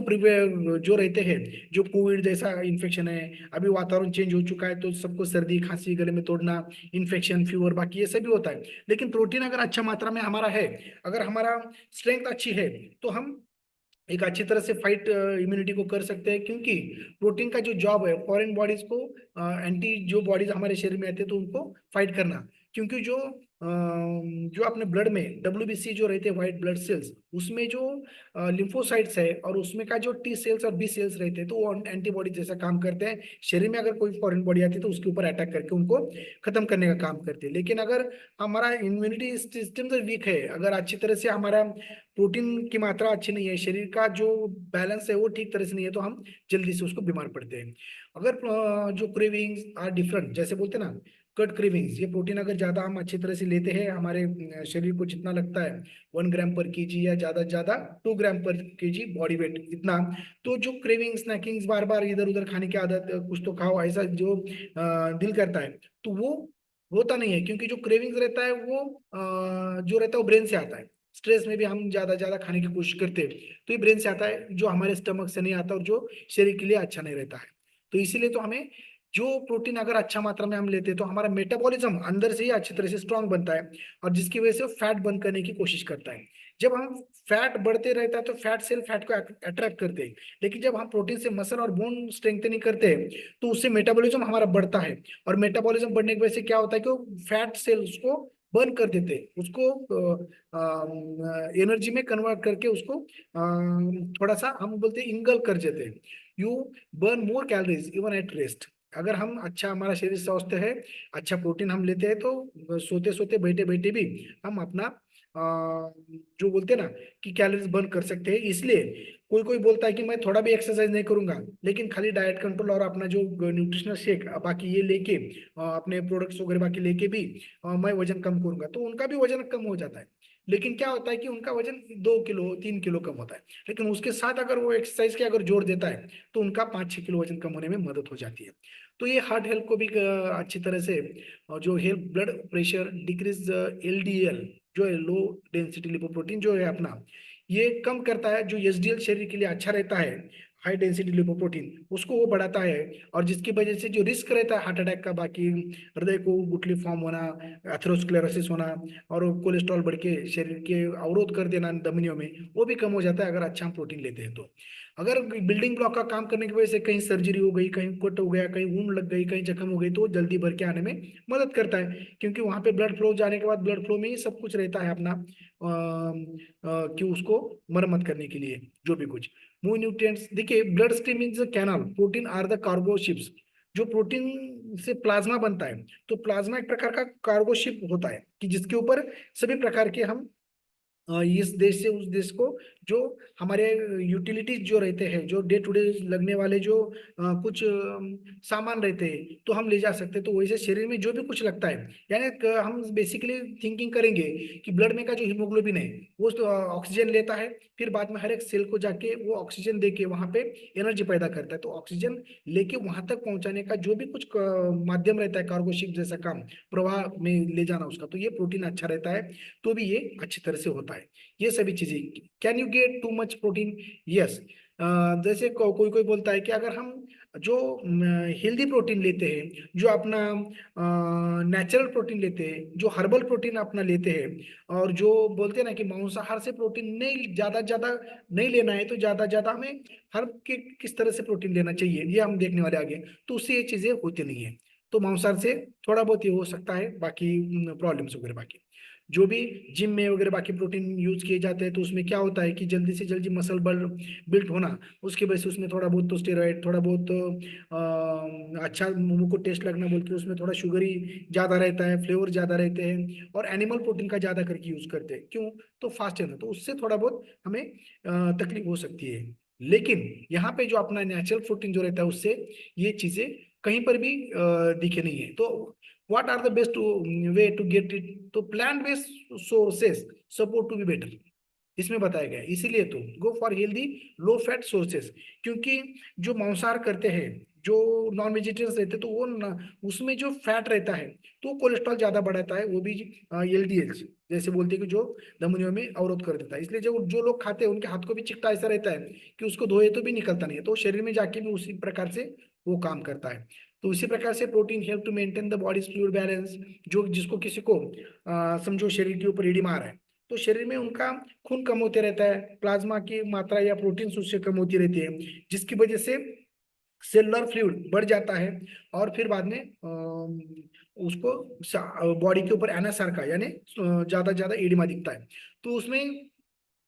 जो रहते हैं, जो कोविड जैसा इन्फेक्शन है, अभी वातावरण चेंज हो चुका है तो सबको सर्दी खांसी गले में तोड़ना, इन्फेक्शन फीवर बाकी ये सभी होता है। लेकिन प्रोटीन अगर अच्छा मात्रा में हमारा है, अगर हमारा स्ट्रेंथ अच्छी है, तो हम एक अच्छी तरह से फाइट इम्यूनिटी को कर सकते हैं। क्योंकि प्रोटीन का जो जॉब है फॉरेन बॉडीज को, एंटी जो बॉडीज हमारे शरीर में आते हैं तो उनको फाइट करना। क्योंकि जो जो अपने ब्लड में WBC जो रहते हैं, व्हाइट ब्लड सेल्स, उसमें जो लिम्फोसाइट्स है और उसमें का जो T सेल्स और B सेल्स रहते हैं, तो वो एंटीबॉडी जैसा काम करते हैं। शरीर में अगर कोई फॉरेन बॉडी आती है तो उसके ऊपर अटैक करके उनको खत्म करने का काम करते हैं। लेकिन अगर हमारा इम्यूनिटी सिस्टम से वीक है, अगर अच्छी तरह से हमारा प्रोटीन की मात्रा अच्छी नहीं है, शरीर का जो बैलेंस है वो ठीक तरह से नहीं है, तो हम जल्दी से उसको बीमार पड़ते हैं। अगर जो क्रेविंग्स आर डिफरेंट, जैसे बोलते हैं ना कट क्रेविंग्स, ये प्रोटीन अगर ज्यादा हम अच्छी तरह से लेते हैं, हमारे शरीर को जितना लगता है 1 ग्राम पर केजी या ज्यादा 2 ग्राम पर केजी बॉडी वेट इतना, तो जो क्रेविंग स्नैकिंग्स बार बार इधर उधर खाने की आदत, कुछ तो खाओ ऐसा जो दिल करता है, तो वो होता नहीं है। क्योंकि जो क्रेविंग्स रहता है वो जो रहता है वो ब्रेन से आता है। स्ट्रेस में भी हम ज्यादा ज्यादा खाने की कोशिश करते हैं, तो ये ब्रेन से आता है, जो हमारे स्टमक से नहीं आता और जो शरीर के लिए अच्छा नहीं रहता है। तो इसीलिए तो हमें जो प्रोटीन अगर अच्छा मात्रा में हम लेते हैं, तो हमारा मेटाबॉलिज्म अंदर से ही अच्छी तरह से स्ट्रांग बनता है, और जिसकी वजह से फैट बर्न करने की कोशिश करता है। जब हम फैट बढ़ते रहता है तो फैट सेल फैट को अट्रैक्ट करते हैं। लेकिन जब हम प्रोटीन से मसल और बोन स्ट्रेंथनिंग करते हैं, तो उससे मेटाबॉलिज्म हमारा बढ़ता है। और मेटाबॉलिज्म बढ़ने की वजह से क्या होता है कि वो फैट सेल्स को बर्न कर देते हैं, उसको एनर्जी में कन्वर्ट करके उसको थोड़ा सा हम बोलते हैं इंगल कर देते हैं। You burn more calories even at rest. अगर हम अच्छा, हमारा शरीर स्वस्थ है, अच्छा प्रोटीन हम लेते हैं, तो सोते सोते बैठे बैठे भी हम अपना जो बोलते हैं ना कि कैलोरीज बर्न कर सकते हैं। इसलिए कोई कोई बोलता है कि मैं थोड़ा भी एक्सरसाइज नहीं करूंगा, लेकिन खाली डाइट कंट्रोल और अपना जो न्यूट्रिशनल शेक बाकी ये लेके अपने प्रोडक्ट्स वगैरह बाकी लेके भी मैं वजन कम करूंगा, तो उनका भी वजन कम हो जाता है। लेकिन क्या होता है कि उनका वजन 2 किलो 3 किलो कम होता है। लेकिन उसके साथ अगर वो एक्सरसाइज के अगर जोड़ देता है, तो उनका 5-6 किलो वजन कम होने में मदद हो जाती है। तो ये हार्ट हेल्थ को भी अच्छी तरह से, जो health blood pressure decrease LDL जो है, लो डेंसिटी लिपोप्रोटीन जो है अपना, ये कम करता है। जो SDL शरीर के लिए अच्छा रहता है, हाई डेंसिटी लिपोप्रोटीन, उसको वो बढ़ाता है। और जिसकी वजह से जो रिस्क रहता है हार्ट अटैक का, बाकी हृदय को गुठली फॉर्म होना, एथेरोस्क्लेरोसिस होना, और कोलेस्ट्रॉल बढ़ के शरीर के अवरोध कर देना धमनियों में, वो भी कम हो जाता है अगर अच्छा हम प्रोटीन लेते हैं तो। अगर बिल्डिंग ब्लॉक का काम करने की वजह से कहीं सर्जरी हो गई, कहीं कट हो गया, कहीं वूंड लग गई, कहीं जख्म हो गई, तो वो जल्दी भर के आने में मदद करता है। क्योंकि वहां पे ब्लड फ्लो जाने के बाद ब्लड फ्लो में ही सब कुछ रहता है अपना, कि उसको मरम्मत करने के लिए जो भी कुछ मूव न्यूट्रिएंट्स। देखिए, blood stream in the canal, protein are the cargo ships. जो प्रोटीन से प्लाज्मा बनता है, तो प्लाज्मा एक प्रकार का कार्गो शिप होता है, कि जिसके ऊपर सभी प्रकार के हम इस देश से उस देश को, जो हमारे यूटिलिटीज जो रहते हैं, जो डे टू डे लगने वाले जो कुछ सामान रहते हैं, तो हम ले जा सकते हैं। तो वैसे शरीर में जो भी कुछ लगता है, यानी हम बेसिकली थिंकिंग करेंगे कि ब्लड में का जो हीमोग्लोबिन है, वो तो ऑक्सीजन लेता है, फिर बाद में हर एक सेल को जाके वो ऑक्सीजन दे के वहां पे एनर्जी पैदा करता है। तो ऑक्सीजन लेके वहां तक पहुंचाने का जो भी कुछ माध्यम रहता है, कार्गोशिप जैसा काम, प्रवाह में ले जाना उसका, तो ये प्रोटीन अच्छा रहता है, तो भी ये अच्छी तरह से होता है। ये सभी चीजें। Can you get too much protein? Yes. जैसे कोई कोई बोलता है कि अगर हम जो हेल्दी प्रोटीन लेते हैं, जो अपना नेचुरल प्रोटीन लेते हैं, जो हर्बल प्रोटीन अपना लेते हैं, और जो बोलते हैं ना कि मांसाहार से प्रोटीन नहीं ज्यादा ज्यादा नहीं लेना है, तो ज्यादा ज्यादा हमें हर के किस तरह से प्रोटीन लेना चाहिए, ये हम देखने वाले आगे। तो उससे ये चीजें होती नहीं है। तो मांसाहार से थोड़ा बहुत ये हो सकता है, बाकी प्रॉब्लम्स वगैरह बाकी जो भी जिम में वगैरह बाकी प्रोटीन यूज किए जाते हैं, तो उसमें क्या होता है कि जल्दी से जल्दी मसल बिल्ड होना, उसके वजह से उसमें थोड़ा बहुत तो स्टेरॉइड, थोड़ा बहुत अच्छा मुंह को टेस्ट लगना बोल के उसमें थोड़ा शुगर ही ज्यादा रहता है, फ्लेवर ज्यादा रहते हैं, और एनिमल प्रोटीन का ज्यादा करके यूज करते हैं। क्यों? तो फास्ट है ना, तो उससे थोड़ा बहुत हमें तकलीफ हो सकती है। लेकिन यहाँ पे जो अपना नेचुरल प्रोटीन जो रहता है, उससे ये चीजें कहीं पर भी दिखे नहीं है। तो what are the best way to get it? तो plant based sources support to be better, इसमें बताया गया है। इसीलिए तो go for healthy low fat sources. क्योंकि जो मांसाहार करते हैं, जो नॉन वेजिटेरियंस रहते हैं, तो वो उसमें जो फैट रहता है, तो कोलेस्ट्रॉल ज्यादा बढ़ाता है, वो भी LDL जैसे बोलते हैं कि जो धमनियों में अवरोध कर देता है। इसलिए जो जो लोग खाते हैं, उनके हाथ को भी चिकटा ऐसा रहता है कि उसको धोए तो भी निकलता नहीं है, तो शरीर में जाके भी उसी प्रकार से वो काम करता है। तो इसी प्रकार से protein help to maintain the body fluid balance. जो जिसको किसी को समझो शरीर के ऊपर ईडी मार है, तो शरीर में उनका खून कम होते रहता है, प्लाज्मा की मात्रा या प्रोटीन उससे कम होती रहती है, जिसकी वजह से सेलुलर फ्लूइड बढ़ जाता है, और फिर बाद में उसको बॉडी के ऊपर एनएसआर का यानी ज्यादा ज्यादा एडिमा दिखता है। तो उसमें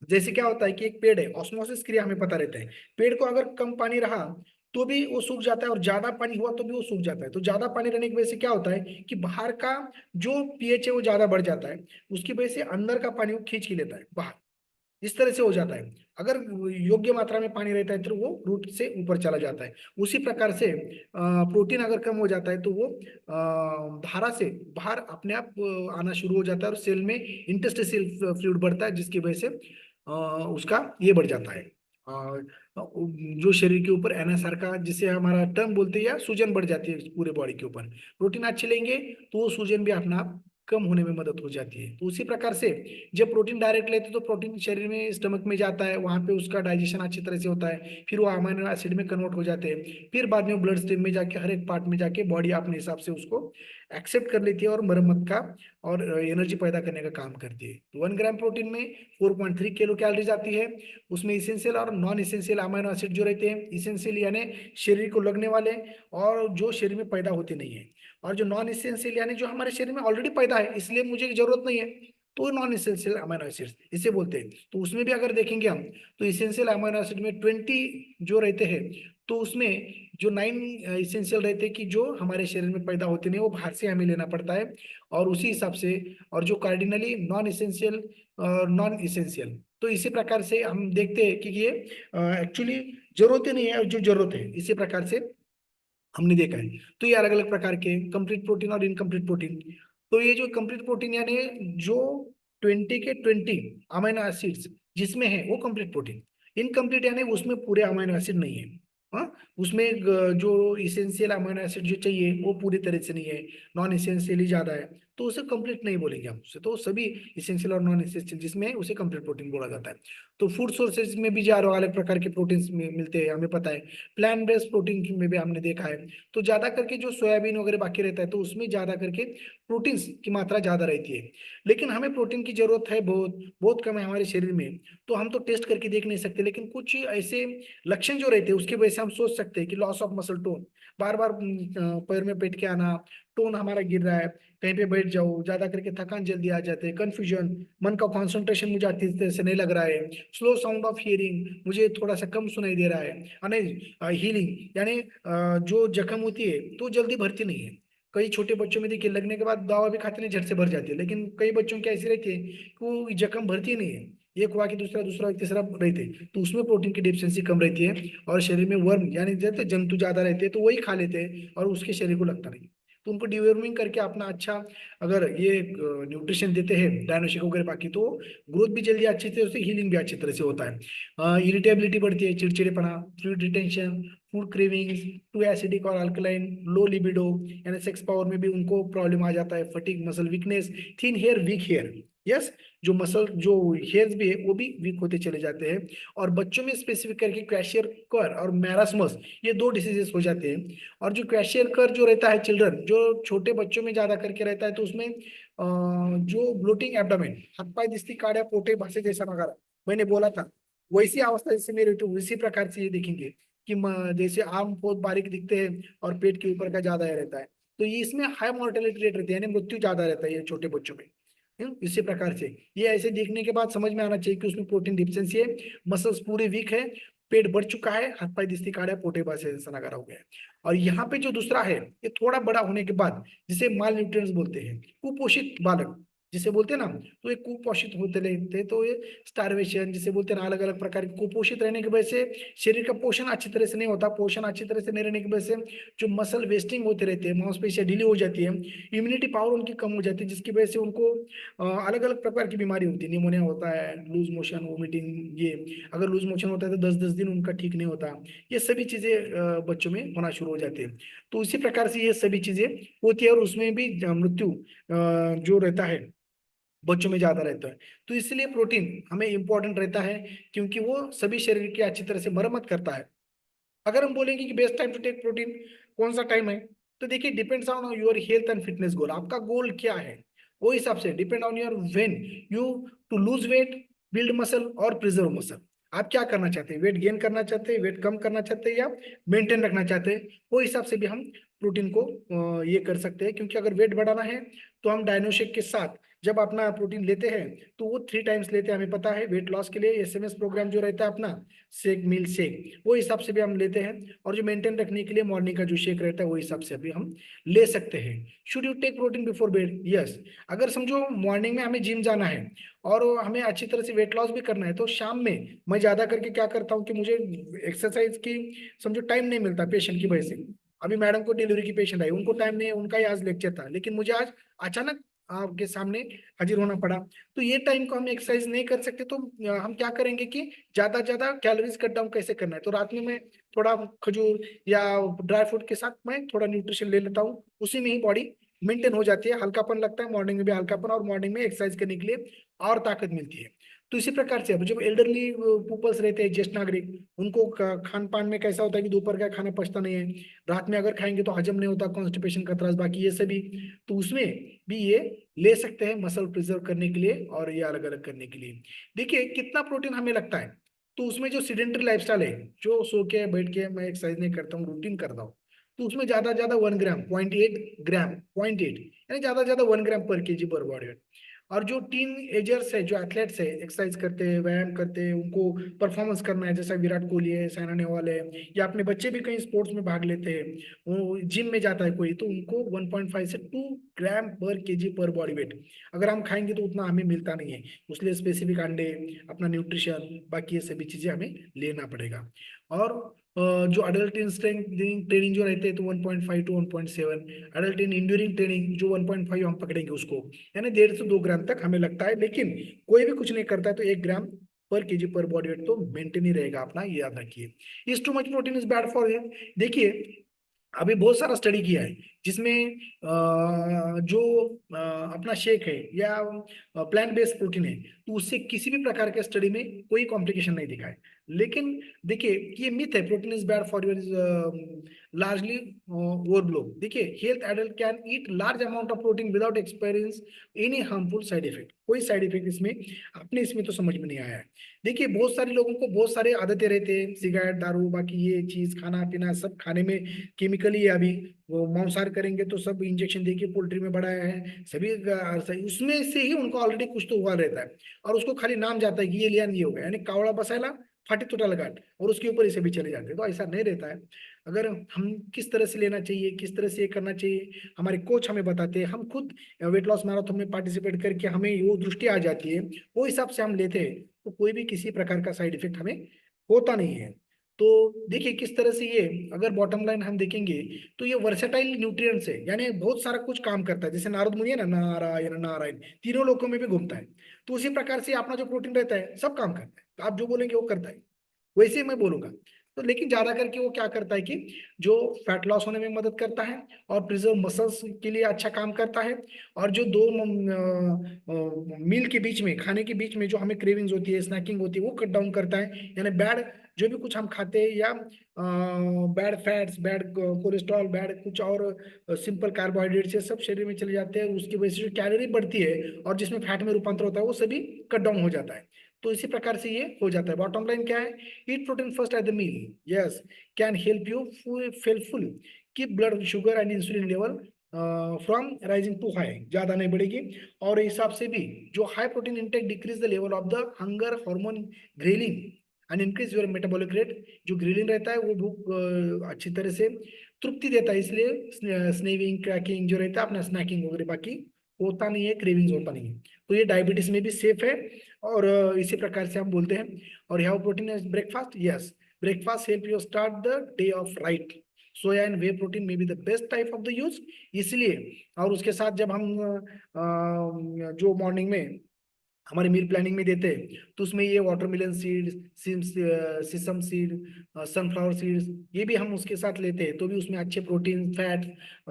जैसे क्या होता है कि एक पेड़ है, ऑस्मोसिस क्रिया हमें पता रहता है, पेड़ को अगर कम पानी रहा तो भी वो सूख जाता है, और ज्यादा पानी हुआ तो भी वो सूख जाता है। तो ज्यादा पानी रहने की वजह से क्या होता है कि बाहर का जो पीएच है वो ज्यादा बढ़ जाता है, उसकी वजह से अंदर का पानी वो खींच के लेता है बाहर, इस तरह से हो जाता है। अगर योग्य मात्रा में पानी रहता है तो वो रूट से ऊपर चला जाता है। उसी प्रकार से प्रोटीन अगर कम हो जाता है तो वो धारा से बाहर अपने आप आना शुरू हो जाता है, और सेल में इंटरस्टिशियल फ्लूइड बढ़ता है, जिसकी वजह से उसका ये बढ़ जाता है, जो शरीर के ऊपर एनएसआर का, जिसे हमारा टर्म बोलते हैं, या सूजन बढ़ जाती है पूरे बॉडी के ऊपर। प्रोटीन अच्छे लेंगे तो वो सूजन भी अपना आप कम होने में मदद हो जाती है। तो उसी प्रकार से जब प्रोटीन डायरेक्ट लेते हैं तो प्रोटीन शरीर में स्टमक में जाता है, वहां पे उसका डाइजेशन अच्छी तरह से होता है, फिर वो अमीनो एसिड में कन्वर्ट हो जाते हैं, फिर बाद में ब्लड स्ट्रीम में जाके हर एक पार्ट में जाके बॉडी अपने हिसाब से उसको एक्सेप्ट कर लेती है और मरम्मत का और एनर्जी पैदा करने का काम करती है। तो 1 ग्राम प्रोटीन में 4.3 किलो कैलोरीज आती है। उसमें इसेंशियल और नॉन इसेंशियल अमीनो एसिड जो रहते हैं, इसेंशियल यानी शरीर को लगने वाले और जो शरीर में पैदा होते नहीं है, और जो नॉन इसेंशियल यानी जो हमारे शरीर में ऑलरेडी पैदा है इसलिए मुझे जरूरत नहीं है, तो नॉन इसेंशियल अमीनो एसिड इसे बोलते हैं। तो उसमें भी अगर देखेंगे हम तो इसेंशियल अमीनो एसिड में 20 जो रहते हैं, तो उसमें जो 9 इसेंशियल रहते हैं कि जो हमारे शरीर में पैदा होते नहीं, वो बाहर से हमें लेना पड़ता है, और उसी हिसाब से, और जो कार्डिनली नॉन इसेंशियल और नॉन इसेंशियल, तो इसी प्रकार से हम देखते हैं कि ये एक्चुअली जरूरत ही नहीं है, और जो जरूरत है इसी प्रकार से हमने देखा है। तो ये अलग अलग प्रकार के कंप्लीट प्रोटीन और इनकम्प्लीट प्रोटीन। तो ये जो कंप्लीट प्रोटीन यानी जो 20 के 20 अमीनो एसिड्स जिसमें है वो कंप्लीट प्रोटीन। इनकम्प्लीट यानी उसमें पूरे अमीनो एसिड नहीं है। हाँ, उसमें जो इसेंशियल अमीनो एसिड जो चाहिए वो पूरी तरह से नहीं है, नॉन इसेंशियल ही ज्यादा है, तो उसे कंप्लीट नहीं बोलेंगे हम उसे। तो सभी इसेंशियल और नॉन इसेंशियल जिसमें है, उसे कंप्लीट प्रोटीन बोला जाता है। तो फूड सोर्सेज में भी चारों अलग प्रकार के प्रोटीन मिलते हैं, हमें पता है। प्लांट बेस्ड प्रोटीन में भी हमने देखा है। तो ज्यादा करके जो सोयाबीन वगैरह बाकी रहता है तो उसमें ज्यादा करके प्रोटीन्स की मात्रा ज्यादा रहती है। लेकिन हमें प्रोटीन की जरूरत है, बहुत बहुत कम है हमारे शरीर में, तो हम तो टेस्ट करके देख नहीं सकते, लेकिन कुछ ऐसे लक्षण जो रहते हैं उसकी वजह से हम सोच सकते हैं कि लॉस ऑफ मसल टोन, बार बार पैर में पेट के आना, टोन हमारा गिर रहा है, कहीं पे बैठ जाओ, ज्यादा करके थकान जल्दी आ जाते हैं, कंफ्यूजन, मन का कंसंट्रेशन मुझे अच्छी तरह से नहीं लग रहा है, स्लो साउंड ऑफ हियरिंग, मुझे थोड़ा सा कम सुनाई दे रहा है, नहीं हीलिंग यानी जो जख्म होती है तो जल्दी भरती नहीं है। कई छोटे बच्चों में देखिए लगने के बाद दवा भी खाते नहीं, झट से भर जाती है, लेकिन कई बच्चों की ऐसी रहती है कि वो जख्म भरती नहीं है, एक हुआ कि दूसरा, दूसरा तीसरा रहते हैं, तो उसमें प्रोटीन की डेफिशिएंसी कम रहती है, और शरीर में वर्म यानी जैसे जंतु ज्यादा रहते हैं तो वही खा लेते हैं और उसके शरीर को लगता नहीं। तो उनको डिवर्मिंग करके अपना अच्छा अगर ये न्यूट्रिशन देते हैं डायनोशिक वगैरह बाकी, तो ग्रोथ भी जल्दी अच्छी से, उससे हीलिंग भी अच्छी तरह से होता है। इरिटेबिलिटी बढ़ती है, चिड़चिड़ेपना, fluid retention, food cravings, too acidic और अल्कलाइन, लो लिबिडो यानी सेक्स पावर में भी उनको प्रॉब्लम आ जाता है, fatigue, muscle weakness, thin hair, weak hair, yes, जो मसल जो हेयर्स भी है वो भी वीक होते चले जाते हैं। और बच्चों में स्पेसिफिक करके क्वैशियर कर और मैरास्मस, ये दो डिसीजेस हो जाते हैं। और जो क्वैशियर कर जो रहता है चिल्ड्रन, जो छोटे बच्चों में ज्यादा करके रहता है, तो उसमें जो ब्लोटिंग एब्डोमेन, हाथ पाय दिसती काड्या पोटे भाषे जैसा नगारा, मैंने बोला था वैसी अवस्था जैसे मेरे, तो उसी प्रकार से ये देखेंगे कि जैसे आम बहुत बारीक दिखते हैं और पेट के ऊपर का ज्यादा रहता है, तो ये इसमें हाई मोर्टेलिटी रेट रहती है, यानी मृत्यु ज्यादा रहता है ये छोटे बच्चों में। इसी प्रकार से ये ऐसे देखने के बाद समझ में आना चाहिए कि उसमें प्रोटीन डिफिशियंसी है, मसल्स पूरे वीक है, पेट बढ़ चुका है, हाथ पाई दिस्ती काढ़ा पोटे बासे सनागारा हो गया है। और यहाँ पे जो दूसरा है, ये थोड़ा बड़ा होने के बाद जिसे माल न्यूट्रिएंट्स बोलते हैं, कुपोषित बालक जिसे बोलते हैं ना, तो ये कुपोषित होते रहते हैं, तो ये स्टारवेशन जिसे बोलते हैं ना, अलग अलग प्रकार के कुपोषित रहने की वजह से शरीर का पोषण अच्छी तरह से नहीं होता, पोषण अच्छी तरह से नहीं रहने की वजह से जो मसल वेस्टिंग होते रहते हैं, मांसपेशियां ढीली हो जाती है, इम्यूनिटी पावर उनकी कम हो जाती है, जिसकी वजह से उनको अलग अलग प्रकार की बीमारी होती है, निमोनिया होता है, लूज मोशन, वोमिटिंग, ये अगर लूज मोशन होता है तो 10-10 दिन उनका ठीक नहीं होता, ये सभी चीजें बच्चों में होना शुरू हो जाती है। तो इसी प्रकार से ये सभी चीजें होती है, और उसमें भी मृत्यु जो रहता है बच्चों में ज्यादा रहता है। तो इसलिए प्रोटीन हमें इंपॉर्टेंट रहता है, क्योंकि वो सभी शरीर की अच्छी तरह से मरम्मत करता है। अगर हम बोलेंगे कि best time to take protein कौन सा टाइम है, तो देखिए depends on your health and fitness goal, आपका गोल क्या है वो हिसाब से depend on your when you to lose weight, build muscle और प्रिजर्व मसल। आप क्या करना चाहते हैं, वेट गेन करना चाहते हैं, वेट कम करना चाहते हैं, या मेंटेन रखना चाहते हैं, वो हिसाब से भी हम प्रोटीन को ये कर सकते हैं, क्योंकि अगर वेट बढ़ाना है तो हम डायनोशेक के साथ जब अपना प्रोटीन लेते हैं तो वो 3 टाइम्स लेते हैं, हमें पता है। वेट लॉस के लिए एसएमएस प्रोग्राम जो रहता है अपना शेक मील शेक, वो हिसाब से भी हम लेते हैं। और जो मेंटेन रखने के लिए मॉर्निंग का जो शेक रहता है वो हिसाब से भी हम ले सकते हैं। Should you take protein before bed? Yes. अगर समझो मॉर्निंग में हमें जिम जाना है और हमें अच्छी तरह से वेट लॉस भी करना है, तो शाम में मैं ज्यादा करके क्या करता हूँ कि मुझे एक्सरसाइज की समझो टाइम नहीं मिलता पेशेंट की वजह से। अभी मैडम को डिलीवरी की पेशेंट आई, उनको टाइम नहीं है, उनका ही आज लेक्चर था, लेकिन मुझे आज अचानक आपके सामने हाजिर होना पड़ा। तो ये टाइम को हम एक्सरसाइज नहीं कर सकते, तो हम क्या करेंगे कि ज्यादा कैलोरीज कट डाउन कैसे करना है। तो रात में मैं थोड़ा खजूर या ड्राई फ्रूट के साथ मैं थोड़ा न्यूट्रिशन ले लेता हूँ, उसी में ही बॉडी मेंटेन हो जाती है, हल्कापन लगता है मॉर्निंग में भी हल्कापन, और मॉर्निंग में एक्सरसाइज करने के लिए और ताकत मिलती है। तो इसी प्रकार से अब जब एल्डरली पीपल्स रहते हैं, ज्येष्ठ नागरिक, उनको खान पान में कैसा होता है कि दोपहर का खाना पचता नहीं है, रात में अगर खाएंगे तो हजम नहीं होता, कॉन्स्टिपेशन का त्रास, बाकी ये सभी, तो उसमें भी ये ले सकते हैं मसल प्रिजर्व करने के लिए और ये अलग अलग करने के लिए। देखिए कितना प्रोटीन हमें लगता है, तो उसमें जो सीडेंटरी लाइफस्टाइल है, जो सो के बैठ के मैं एक्सरसाइज नहीं करता हूँ, रूटीन करता हूँ, तो उसमें ज्यादा 1 ग्राम, 0.8 ग्राम, 0.8 यानी ज्यादा 1 ग्राम पर केजी पर बॉडी वेट। और जो टीन एजर्स है, जो एथलेट्स है, एक्सरसाइज करते हैं, व्यायाम करते हैं, उनको परफॉर्मेंस करना है, जैसा विराट कोहली है, साइना नेहवाल है, या अपने बच्चे भी कहीं स्पोर्ट्स में भाग लेते हैं, वो जिम में जाता है कोई, तो उनको 1.5 से 2 ग्राम पर केजी पर बॉडी वेट अगर हम खाएंगे तो उतना हमें मिलता नहीं है। उसलिए स्पेसिफिक अंडे, अपना न्यूट्रिशन, बाकी ये सभी चीजें हमें लेना पड़ेगा। और जो अडल्ट इन स्ट्रेंथ ट्रेनिंग जो रहते हैं तो 1.5 to 1.7, adult in enduring training जो 1.5 हम पकड़ेंगे उसको, यानी 1.5 से 2 ग्राम तक हमें लगता है। लेकिन कोई भी कुछ नहीं करता है तो 1 ग्राम पर केजी पर बॉडी वेट तो मेंटेन ही रहेगा अपना, ये याद रखिए। Is too much protein is bad for health. देखिए अभी बहुत सारा स्टडी किया है जिसमें जो अपना शेक है या प्लांट बेस्ड प्रोटीन है, तो उससे किसी भी प्रकार के स्टडी में कोई कॉम्प्लिकेशन नहीं दिखा है। लेकिन देखिए ये मिथ है, protein is bad for your largely overblow. देखिए health adult can eat large amount of protein without experience any harmful side effect. कोई साइड इफेक्ट इसमें अपने इसमें तो समझ में नहीं आया है। देखिए बहुत सारे लोगों को बहुत सारे आदतें रहते हैं, सिगरेट, दारू, बाकी ये चीज, खाना पीना सब खाने में केमिकली है। अभी वो मांसाहार करेंगे तो सब इंजेक्शन देके पोल्ट्री में बढ़ाया है सभी उसमें से ही उनको ऑलरेडी कुछ तो हुआ रहता है, और उसको खाली नाम जाता है कि ये लिया ये हो गया, यानी कावड़ा बसायला फाटी टूटा लगाट, और उसके ऊपर इसे भी चले जाते हैं। तो ऐसा नहीं रहता है। अगर हम किस तरह से लेना चाहिए, किस तरह से ये करना चाहिए, हमारे कोच हमें बताते हैं, हम खुद वेट लॉस मैराथन में पार्टिसिपेट करके हमें वो दृष्टि आ जाती है, वो हिसाब से हम लेते हैं, तो कोई भी किसी प्रकार का साइड इफेक्ट हमें होता नहीं है। तो देखिए किस तरह से ये, अगर बॉटम लाइन हम देखेंगे तो ये वर्सेटाइल न्यूट्रिएंट्स है, यानी बहुत सारा कुछ काम करता है। जैसे नारद मुनि है ना, नारायण नारायण, तीनों लोकों में भी घूमता है, तो उसी प्रकार से अपना जो प्रोटीन रहता है सब काम करता है। तो आप जो बोलेंगे वो करता है, वैसे ही मैं बोलूंगा। तो लेकिन ज्यादा करके वो क्या करता है कि जो फैट लॉस होने में मदद करता है, और प्रिजर्व मसल्स के लिए अच्छा काम करता है। और जो दो मील के बीच में, खाने के बीच में जो हमें क्रेविंग्स होती है, स्नैकिंग होती है, वो कट डाउन करता है। यानी बैड जो भी कुछ हम खाते हैं, या bad fats, bad cholesterol, bad कुछ और सिंपल कार्बोहाइड्रेट से सब शरीर में चले जाते हैं, उसकी वजह से जो कैलोरी बढ़ती है और जिसमें फैट में रूपांतर होता है वो सभी कट डाउन हो जाता है। तो इसी प्रकार से ये हो जाता है। बॉटम लाइन क्या है? Eat protein first at the meal, yes, can help you feel full, keep blood sugar and insulin level from rising to high, ज्यादा नहीं बढ़ेगी। और इस हिसाब से भी जो high protein intake decrease the level of the hunger hormone ghrelin and increase your metabolic rate. जो ग्रेलिन रहता है वो भूख अच्छी तरह से तृप्ति देता है, इसलिए स्नेविंग, क्रैकिंग जो रहता है अपना, स्नैकिंग वगैरह बाकी होता नहीं है, क्रेविंग्स होता नहीं है। तो ये डायबिटीज में भी सेफ है। और इसी प्रकार से हम बोलते हैं। और have protein as breakfast, yes, breakfast help you start the day off right. Soya and whey protein में be the best type of the use, इसलिए। और उसके साथ जब हम जो मॉर्निंग में हमारे मील प्लानिंग में देते हैं, तो उसमें ये watermelon seeds, sesame seed, sunflower seeds, ये भी हम उसके साथ लेते हैं, तो भी उसमें अच्छे प्रोटीन, फैट,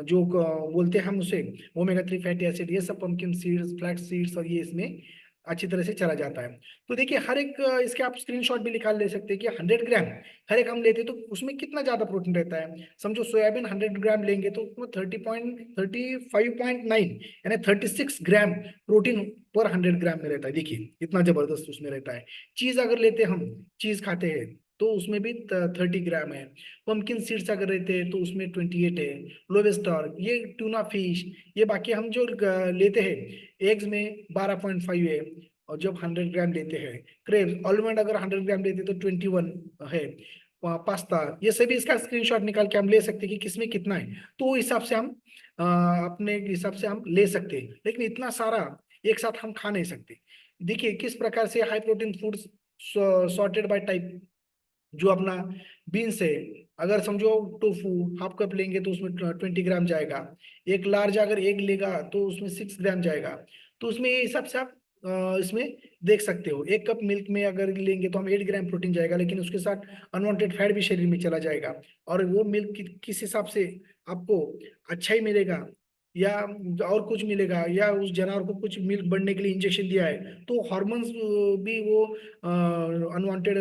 जो बोलते हैं हम उसे ओमेगा 3 फैटी एसिड, ये सब, पंपकिन सीड्स, फ्लैक्स सीड्स, और ये इसमें अच्छी तरह से चला जाता है। तो देखिए हर एक इसके आप स्क्रीनशॉट भी निकाल ले सकते हैं कि 100 ग्राम हर एक हम लेते हैं, तो उसमें कितना ज्यादा प्रोटीन रहता है। समझो सोयाबीन 100 ग्राम लेंगे तो उसमें 35.9 यानी 36 ग्राम प्रोटीन पर 100 ग्राम में रहता है। देखिए इतना जबरदस्त उसमें रहता है। चीज अगर लेते हम, चीज खाते हैं, तो उसमें भी 30 ग्राम है। पम्पकिन सीड्स अगर रहते हैं तो उसमें 28 है। लोवेस्टर, ये ट्यूना फिश, ये बाकी हम जो लेते हैं एग्स में 12.5 है। और जब 100 ग्राम लेते हैं क्रेब्स आलमंड अगर 100 ग्राम लेते हैं तो 21 है। पास्ता, ये सभी इसका स्क्रीनशॉट निकाल के हम ले सकते हैं कि किसमें कितना है। तो वो हिसाब से हम अपने हिसाब से हम ले सकते हैं, लेकिन इतना सारा एक साथ हम खा नहीं सकते। देखिए किस प्रकार से high protein foods sorted bye type, जो अपना बीन्स है, अगर समझो टोफू हाफ कप लेंगे तो उसमें 20 ग्राम जाएगा। एक लार्ज अगर एग लेगा तो उसमें 6 ग्राम जाएगा। तो उसमें ये हिसाब से आप इसमें देख सकते हो। एक कप मिल्क में अगर लेंगे तो हम 8 ग्राम प्रोटीन जाएगा, लेकिन उसके साथ अनवांटेड फैट भी शरीर में चला जाएगा। और वो मिल्क किस हिसाब से आपको अच्छा ही मिलेगा या और कुछ मिलेगा, या उस जानवर को कुछ मिल्क बढ़ने के लिए इंजेक्शन दिया है, तो हॉर्मोन्स भी वो अनवांटेड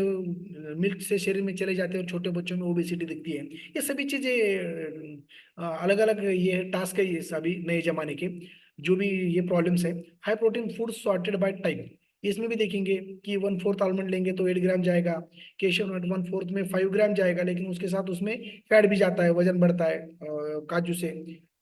मिल्क से शरीर में चले जाते हैं और छोटे बच्चों में ओबेसिटी दिखती है। ये सभी चीजें अलग अलग ये टास्क है ये सभी नए जमाने के, जो भी ये प्रॉब्लम्स है। High protein food sorted bye type, इसमें भी देखेंगे कि 1/4 आलमंड लेंगे तो 8 ग्राम जाएगा। केशव नट 1/4 में 5 ग्राम जाएगा, लेकिन उसके साथ उसमें फैट भी जाता है, वजन बढ़ता है काजू से।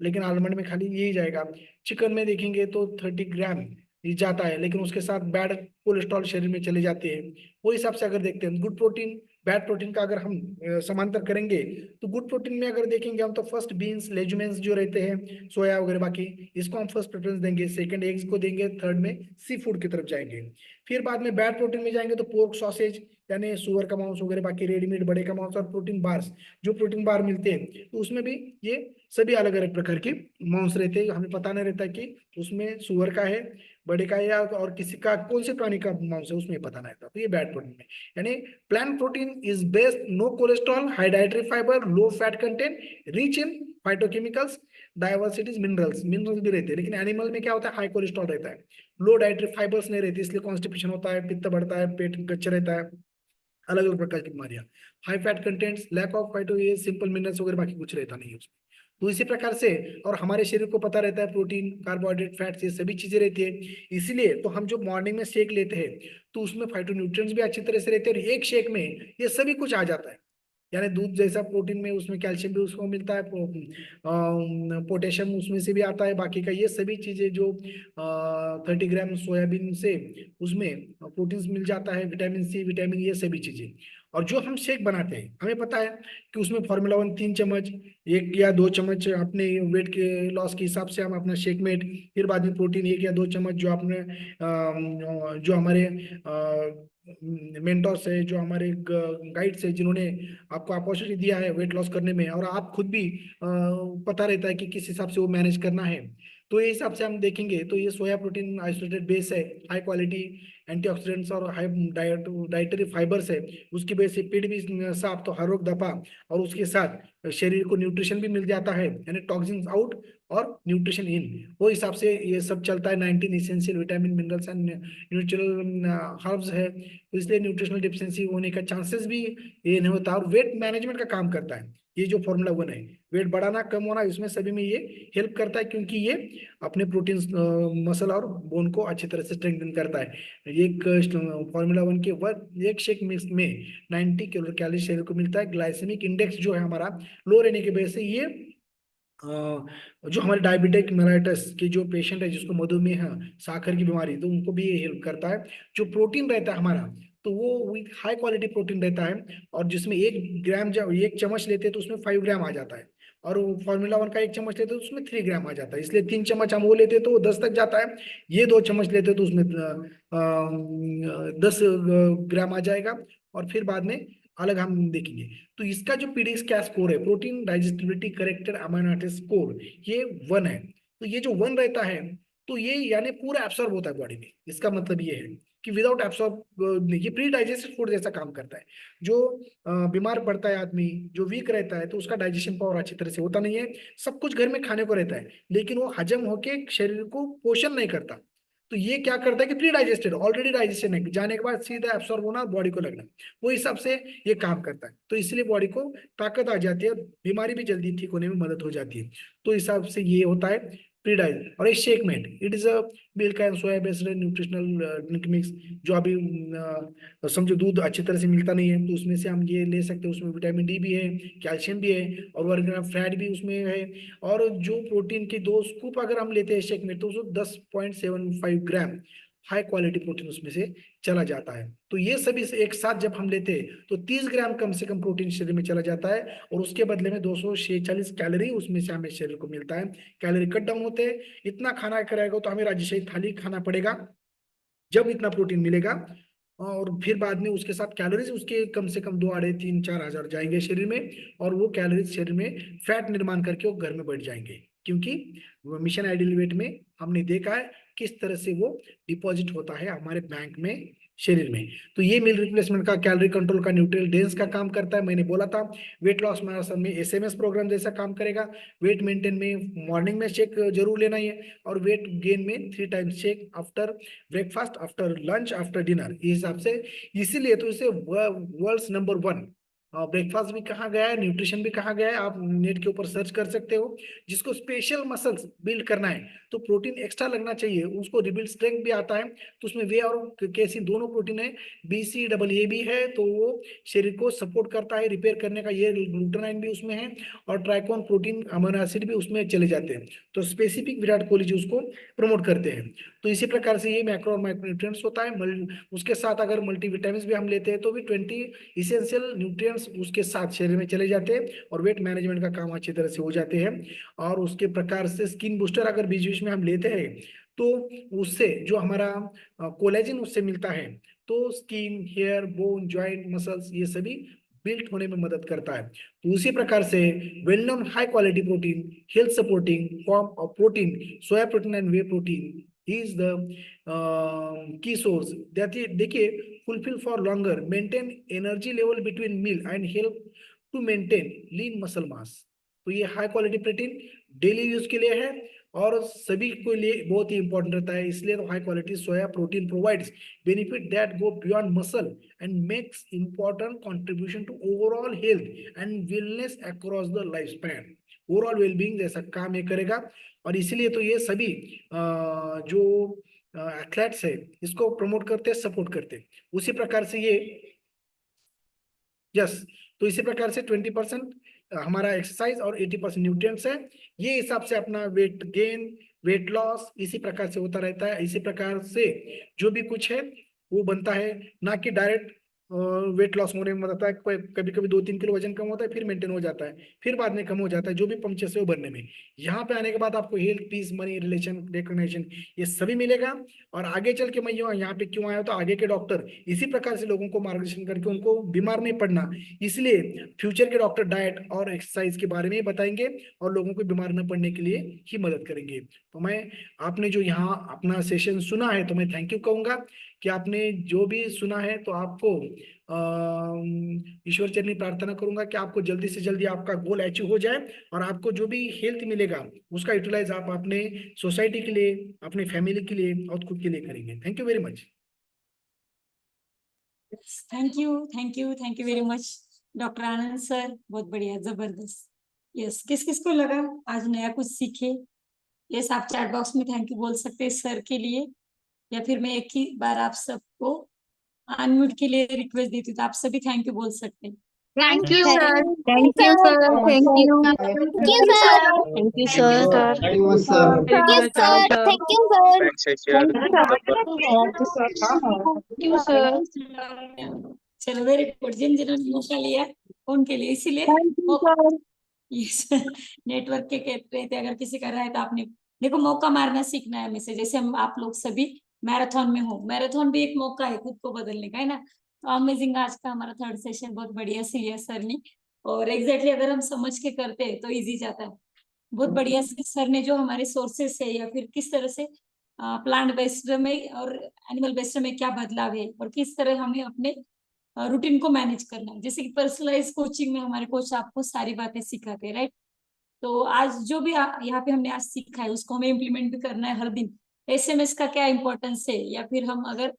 लेकिन आलमंड में खाली यही जाएगा। चिकन में देखेंगे तो 30 ग्राम ये जाता है, लेकिन उसके साथ बैड कोलेस्ट्रॉल शरीर में चले जाते हैं। वो हिसाब से अगर देखते हैं गुड प्रोटीन बैड प्रोटीन का अगर हम समांतर करेंगे, तो गुड प्रोटीन में अगर देखेंगे हम तो फर्स्ट बीन्स लेजुमेंस जो रहते हैं सोया वगैरह बाकी, इसको हम फर्स्ट प्रेफरेंस देंगे, सेकंड एग्स को देंगे, थर्ड में सी फूड की तरफ जाएंगे। फिर बाद में बैड प्रोटीन में जाएंगे तो पोर्क सॉसेज यानी सुअर का मांस वगैरह बाकी, रेडीमेड बड़े का मांस, और प्रोटीन बार्स जो प्रोटीन बार मिलते हैं, तो उसमें भी ये सभी अलग अलग प्रकार के मांस रहते हैं। हमें पता नहीं रहता कि उसमें सुअर का है, बड़े का है, या और किसी का कौन से प्राणी का मांस है उसमें पता नहीं रहता। तो ये बैड प्रोटीन में यानी plant protein is based no cholesterol, high dietary fibre, low fat content, rich in phytochemicals, diversities, minerals, minerals भी रहते हैं। लेकिन एनिमल में क्या होता है, हाई कोलेस्ट्रॉल रहता है, लो डाइटरी फाइबर्स नहीं रहती, इसलिए कॉन्स्टिपेशन होता है, पित्त बढ़ता है, पेट गच्च रहता है, अलग अलग प्रकार की बीमारियां। High fat contents, lack of phyto, ये सिंपल मिनरल्स वगैरह बाकी कुछ रहता नहीं है उसमें। तो इसी प्रकार से, और हमारे शरीर को पता रहता है प्रोटीन कार्बोहाइड्रेट फैट्स ये सभी चीजें रहती है। इसलिए तो हम जो मॉर्निंग में शेक लेते हैं तो उसमें फाइटोन्यूट्रिएंट्स भी अच्छी तरह से रहते हैं, और एक शेक में ये सभी कुछ आ जाता है। यानी दूध जैसा प्रोटीन में उसमें कैल्शियम भी उसको मिलता है, पोटेशियम उसमें से भी आता है, बाकी का ये सभी चीजें जो 30 ग्राम सोयाबीन से उसमें प्रोटीन्स मिल जाता है, विटामिन सी, विटामिन, ये सभी चीजें। और जो हम शेक बनाते हैं हमें पता है कि उसमें फार्मूला 1 3 चम्मच, 1 या 2 चम्मच अपने वेट के लॉस के हिसाब से हम अपना शेक मेट, फिर बाद में प्रोटीन 1 या 2 चम्मच जो आपने जो हमारे मेंटर्स है, जो हमारे गाइड्स है, जिन्होंने आपको अपॉर्चुनिटी दिया है वेट लॉस करने में, और आप खुद भी पता रहता है कि किस हिसाब से वो मैनेज करना है। तो ये हिसाब से हम देखेंगे तो ये सोया प्रोटीन आइसोलेटेड बेस है, हाई क्वालिटी एंटीऑक्सीडेंट्स और हाई डाइटरी फाइबर्स है, उसकी वजह से पेट भी साफ तो हर रोग दफा, और उसके साथ शरीर को न्यूट्रिशन भी मिल जाता है, यानी टॉक्सिन्स आउट और न्यूट्रिशन इन। वो हिसाब से ये सब चलता है। 19 essential vitamin minerals and neutral herbs है, तो इसलिए न्यूट्रिशनल डिफिशियंसी होने का चांसेस भी ये नहीं होता। और वेट मैनेजमेंट का काम करता है ये जो फार्मूला 1 है, वेट बढ़ाना कम होना इसमें सभी में ये हेल्प करता है, क्योंकि ये अपने प्रोटीन मसल और बोन को अच्छी तरह से स्ट्रेंथन करता है। एक फार्मूला 1 के एक शेक मिक्स में 90 किलो कैलोरी शरीर को मिलता है। ग्लाइसेमिक इंडेक्स जो है हमारा लो रहने की वजह से ये जो हमारे डायबिटिक मेलाइटस के जो पेशेंट है, जिसको मधुमेह है, साखर की बीमारी, तो उनको भी ये हेल्प करता है। जो प्रोटीन रहता है हमारा, तो वो विथ हाई क्वालिटी प्रोटीन रहता है, और जिसमें 1 ग्राम जब 1 चम्मच लेते हैं तो उसमें 5 ग्राम आ जाता है, और फार्मूला 1 का 1 चम्मच लेते हैं तो उसमें 3 ग्राम आ जाता है। इसलिए 3 चम्मच हम वो लेते हैं तो वो 10 तक जाता है। ये 2 चम्मच लेते हैं तो उसमें 10 ग्राम आ जाएगा। और फिर बाद में अलग हम देखेंगे। तो इसका जो पीडीएस क्या स्कोर है, protein digestibility corrected amino acid score, ये 1 है। तो ये जो 1 रहता है, तो ये यानी पूरा एब्सॉर्ब होता है बॉडी में। इसका मतलब ये है कि विदाउट एब्सॉर्ब ये प्री डाइजेस्टेड फूड जैसा काम करता है। जो बीमार पड़ता है आदमी, जो वीक रहता है, तो उसका डाइजेशन पावर अच्छी तरह से होता नहीं है। सब कुछ घर में खाने को रहता है, लेकिन वो हजम होके शरीर को पोषण नहीं करता। तो ये क्या करता है कि प्री डाइजेस्टेड ऑलरेडी डाइजेशन है, जाने के बाद सीधा एब्सॉर्ब होना, बॉडी को लगना, वो हिसाब से ये काम करता है। तो इसलिए बॉडी को ताकत आ जाती है, बीमारी भी जल्दी ठीक होने में मदद हो जाती है। तो हिसाब से ये होता है। प्री डाइट और एक shake mate, it is a milk and soya based nutritional drink mix, जो अभी समझो दूध अच्छी तरह से मिलता नहीं है तो उसमें से हम ये ले सकते हैं। उसमें विटामिन डी भी है, कैल्शियम भी है और 1 ग्राम फैट भी उसमें है। और जो प्रोटीन के 2 स्कूप अगर हम लेते हैं शेक में तो उसको 10.75 ग्राम हाई क्वालिटी प्रोटीन उसमें से चला जाता है। तो ये सभी से एक साथ जब हम लेते हैं तो 30 ग्राम कम से कम प्रोटीन शरीर में चला जाता है और उसके बदले में 246 कैलोरी उसमें से हमें शरीर को मिलता है। कैलोरी कट डाउन होते हैं। इतना खाना करेगा तो हमें राजशाही थाली खाना पड़ेगा जब इतना प्रोटीन मिलेगा। और फिर बाद में उसके साथ कैलोरीज उसके कम से कम 2 2.5 3 4 हज़ार जाएंगे शरीर में। और वो कैलोरीज शरीर में फैट निर्माण करके वो घर में बढ़ जाएंगे, क्योंकि मिशन आइडियल वेट में हमने देखा है किस तरह से वो डिपॉजिट होता है हमारे बैंक में, शरीर में। तो ये मील रिप्लेसमेंट का, कैलोरी कंट्रोल का, न्यूट्रियल डेंस का काम करता है। मैंने बोला था वेट लॉस मैराथन में एसएमएस प्रोग्राम जैसा काम करेगा। वेट मेंटेन में मॉर्निंग में शेक जरूर लेना ही है और वेट गेन में 3 times shake after breakfast, after lunch, after dinner, इस हिसाब से। इसीलिए तो इसे वर्ल्ड्स नंबर 1 ब्रेकफास्ट भी कहा गया है, न्यूट्रिशन भी कहा गया है। आप नेट के ऊपर सर्च कर सकते हो। जिसको स्पेशल मसल्स बिल्ड करना है तो प्रोटीन एक्स्ट्रा लगना चाहिए, उसको रिबिल्ड स्ट्रेंथ भी आता है। तो उसमें वे और कैसी दोनों प्रोटीन है, BCAA भी है तो वो शरीर को सपोर्ट करता है रिपेयर करने का, ये ग्लूटानाइन भी उसमें है। और ट्राइकोन प्रोटीन अमीनो एसिड भी उसमें चले जाते हैं। तो स्पेसिफिक विराट कोहली जी उसको प्रमोट करते हैं। तो इसी प्रकार से ये मैक्रो और माइक्रोन्यूट्रिएंट्स होता है। उसके साथ अगर मल्टीविटामिन भी हम लेते हैं तो भी 20 इसेंशियल न्यूट्रिएंट्स उसके साथ शरीर में चले जाते हैं और वेट मैनेजमेंट का काम अच्छी तरह से हो जाते हैं। और उसके प्रकार से स्किन बूस्टर अगर बीच बीच में हम लेते हैं तो उससे जो हमारा कोलेजन उससे मिलता है तो skin, hair, bone, joint, muscles ये सभी बिल्ट होने में मदद करता है। तो उसी प्रकार से well known high quality protein, health supporting form of protein, soya protein and whey protein is the key source that देखिए fulfill for longer, maintain energy level between meal and help to maintain lean muscle mass। तो ये high quality protein daily use के लिए है और सभी के लिए बहुत ही इंपॉर्टेंट रहता है। इसलिए तो high quality soya protein provides benefit that go beyond muscle and makes important contribution to overall health and wellness across the life span. Overall wellbeing जैसा काम ये करेगा। और इसीलिए तो ये सभी जो एथलेट्स है इसको प्रमोट करते हैं, सपोर्ट करते हैं। उसी प्रकार से ये यस, तो इसी प्रकार से 20% हमारा एक्सरसाइज और 80% न्यूट्रिएंट्स है। ये हिसाब से अपना वेट गेन, वेट लॉस इसी प्रकार से होता रहता है। इसी प्रकार से जो भी कुछ है वो बनता है, ना कि डायरेक्ट वेट लॉस होने में मदद आता है। कभी कभी 2-3 किलो वजन कम होता है फिर मेंटेन हो जाता है, फिर बाद में कम हो जाता है, जो भी पंक्चर है वो बनने में। यहाँ पे आने के बाद आपको health, peace, money, relation, recognition ये सभी मिलेगा। और आगे चल के मैं यहाँ पे क्यों आया तो आगे के डॉक्टर इसी प्रकार से लोगों को मार्गदर्शन करके उनको बीमार नहीं पड़ना, इसलिए फ्यूचर के डॉक्टर डाइट और एक्सरसाइज के बारे में ही बताएंगे और लोगों को बीमार न पड़ने के लिए ही मदद करेंगे। तो मैं, आपने जो यहाँ अपना सेशन सुना है तो मैं थैंक यू कहूंगा कि आपने जो भी सुना है। तो आपको ईश्वर चरणी प्रार्थना करूंगा कि आपको जल्दी से जल्दी आपका गोल अचीव हो जाए और आपको जो भी हेल्थ मिलेगा उसका यूटिलाइज आप अपने सोसाइटी के लिए, अपने फैमिली के लिए और खुद के लिए करेंगे। Thank you very much. Thank you very much doctor Anand sir, बहुत बढ़िया, जबरदस्त। यस, किस किस को लगा आज नया कुछ सीखे? यस, आप चैट बॉक्स में थैंक यू बोल सकते हैं सर के लिए, या फिर मैं एक ही बार आप सबको अनम्यूट के लिए रिक्वेस्ट देती हूँ तो आप सभी थैंक यू बोल सकते हैं। Thank you, sir. Thank you, sir. Thank you. Thank you, sir. Thank you, sir. Very much, sir. Thank you, sir. Thank you, sir. Thank you, sir. चलो, वेरी गुड। जिन्होंने मौका लिया उनके लिए, इसीलिए नेटवर्क के कहते थे अगर किसी का रहा है तो आपने देखो मौका मारना सीखना है हमें से। जैसे हम आप लोग सभी मैराथन में हो, मैराथन भी एक मौका है खुद को बदलने का, है ना। तो अमेजिंग, आज का हमारा 3rd सेशन बहुत बढ़िया सीरियस सर ने, और एग्जैक्टली अगर हम समझ के करते हैं तो इजी जाता है। बहुत बढ़िया सर ने जो हमारे सोर्सेस है या फिर किस तरह से प्लांट बेस्ड में और एनिमल बेस्ड में क्या बदलाव है और किस तरह हमें अपने रूटीन को मैनेज करना है। जैसे कि पर्सनलाइज कोचिंग में हमारे कोच आपको सारी बातें सिखाते हैं, राइट। तो आज जो भी यहाँ पे हमने आज सीखा है उसको हमें इम्प्लीमेंट भी करना है हर दिन। एसएमएस का क्या इंपॉर्टेंस है, या फिर हम अगर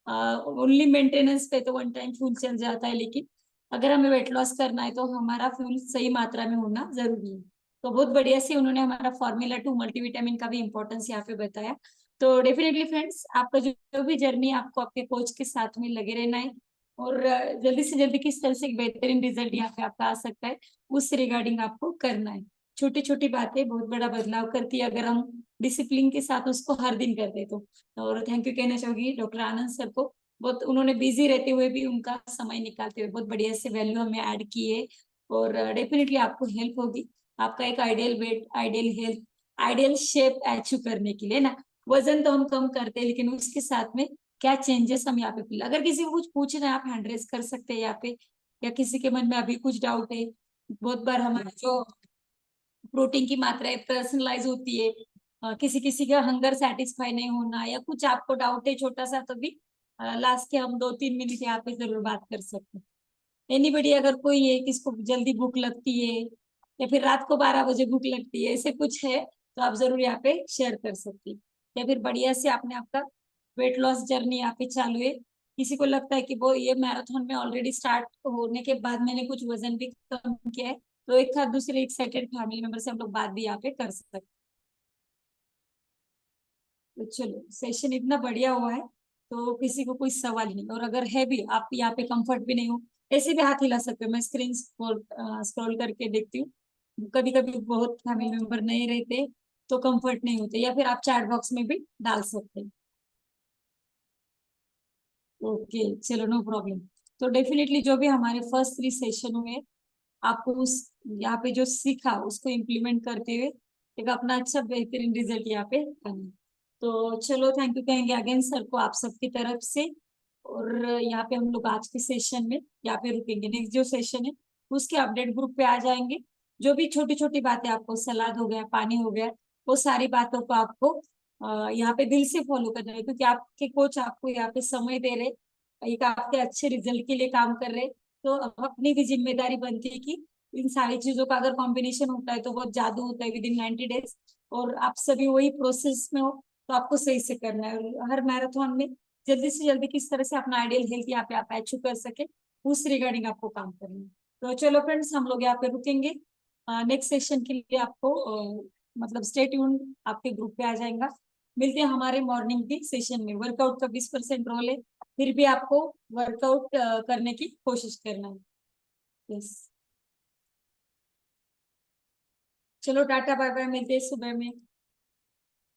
ओनली मेंटेनेंस पे तो 1 टाइम फ्यूल चल जाता है, लेकिन अगर हमें वेट लॉस करना है तो हमारा फ्यूल सही मात्रा में होना जरूरी है। तो बहुत बढ़िया से उन्होंने हमारा फॉर्मूला 2 मल्टीविटामिन का भी इम्पोर्टेंस यहाँ पे बताया। तो डेफिनेटली फ्रेंड्स, आपका जो भी जर्नी आपको आपके कोच के साथ में लगे रहना है, और जल्दी से जल्दी किस तरह से एक बेहतरीन रिजल्ट यहाँ पे आपका आ सकता है, उस रिगार्डिंग आपको करना है। छोटी छोटी बातें बहुत बड़ा बदलाव करती है अगर हम डिसिप्लिन के साथ उसको हर दिन करते तो। और थैंक यू कहना चाहूंगी डॉक्टर आनंद सर को, बहुत उन्होंने बिजी रहते हुए भी उनका समय निकालते हुए बहुत बढ़िया से वैल्यू हमें ऐड की है। और डेफिनेटली आपको हेल्प होगी आपका एक ideal weight, ideal health, ideal shape achieve करने के लिए ना। वजन तो हम कम करते हैं, लेकिन उसके साथ में क्या चेंजेस हम यहाँ पे फील, अगर किसी को कुछ पूछना है आप हैंड रेज कर सकते हैं यहाँ पे, या किसी के मन में अभी कुछ डाउट है। बहुत बार हमारा जो प्रोटीन की मात्रा पर्सनलाइज होती है, किसी किसी का हंगर सेटिस्फाई नहीं होना, या कुछ आपको डाउट है छोटा सा, तो भी लास्ट के हम 2-3 मिनट यहाँ पे जरूर बात कर सकते हैं। एनीबडी, अगर कोई है किसको जल्दी भूख लगती है, या फिर रात को 12 बजे भूख लगती है, ऐसे कुछ है तो आप जरूर यहाँ पे शेयर कर सकती हैं। या फिर बढ़िया से आपने आपका वेट लॉस जर्नी यहाँ पे चालू है, किसी को लगता है कि वो ये मैराथन में ऑलरेडी स्टार्ट होने के बाद मैंने कुछ वजन भी कम किया है, तो एक साथ दूसरे एक्साइटेड फैमिली मेंबर से हम लोग बात भी यहाँ पे कर सकते हैं। तो चलो, सेशन इतना बढ़िया हुआ है, तो किसी को कोई सवाल नहीं, और अगर है भी आप यहाँ पे कंफर्ट भी नहीं हो, ऐसे भी हाथ हिला सकते हो, मैं स्क्रीन स्क्रॉल करके देखती हूँ। कभी कभी बहुत फैमिली मेंबर नहीं रहते तो कंफर्ट नहीं होते, या फिर आप चैट बॉक्स में भी डाल सकते हैं। ओके, चलो, नो प्रॉब्लम। तो डेफिनेटली जो भी हमारे फर्स्ट 3 सेशन हुए, आपको उस यहाँ पे जो सीखा उसको इम्प्लीमेंट करते हुए एक अपना अच्छा बेहतरीन रिजल्ट यहाँ पे करना। तो चलो, थैंक यू कहेंगे अगेन सर को आप सबकी तरफ से। और यहाँ पे हम लोग आज के सेशन में यहाँ पे रुकेंगे, नेक्स्ट जो सेशन है उसके अपडेट ग्रुप पे आ जाएंगे। जो भी छोटी छोटी बातें, आपको सलाद हो गया, पानी हो गया, वो सारी बातों को आपको यहाँ पे दिल से फॉलो करना है, क्योंकि आपके कोच आपको यहाँ पे समय दे रहे, एक आपके अच्छे रिजल्ट के लिए काम कर रहे। तो अब अपनी भी जिम्मेदारी बनती है कि इन सारी चीजों का अगर कॉम्बिनेशन होता है तो बहुत जादू होता है विद इन 90 डेज, और आप सभी वही प्रोसेस में हो, तो आपको सही से करना है। और हर मैराथन में जल्दी से जल्दी किस तरह से अपना आइडियल हेल्थ यहाँ पे आप अचीव कर सके, उस रिगार्डिंग आपको काम करना है। तो चलो फ्रेंड्स, हम लोग यहाँ पे रुकेंगे। नेक्स्ट सेशन के लिए आपको मतलब स्टे ट्यून, आपके ग्रुप पे आ जाएगा। मिलते हैं हमारे मॉर्निंग की सेशन में। वर्कआउट का 20% रोल है, फिर भी आपको वर्कआउट करने की कोशिश करना है। यस, चलो, टाटा बाय बाय, मिलते हैं सुबह में।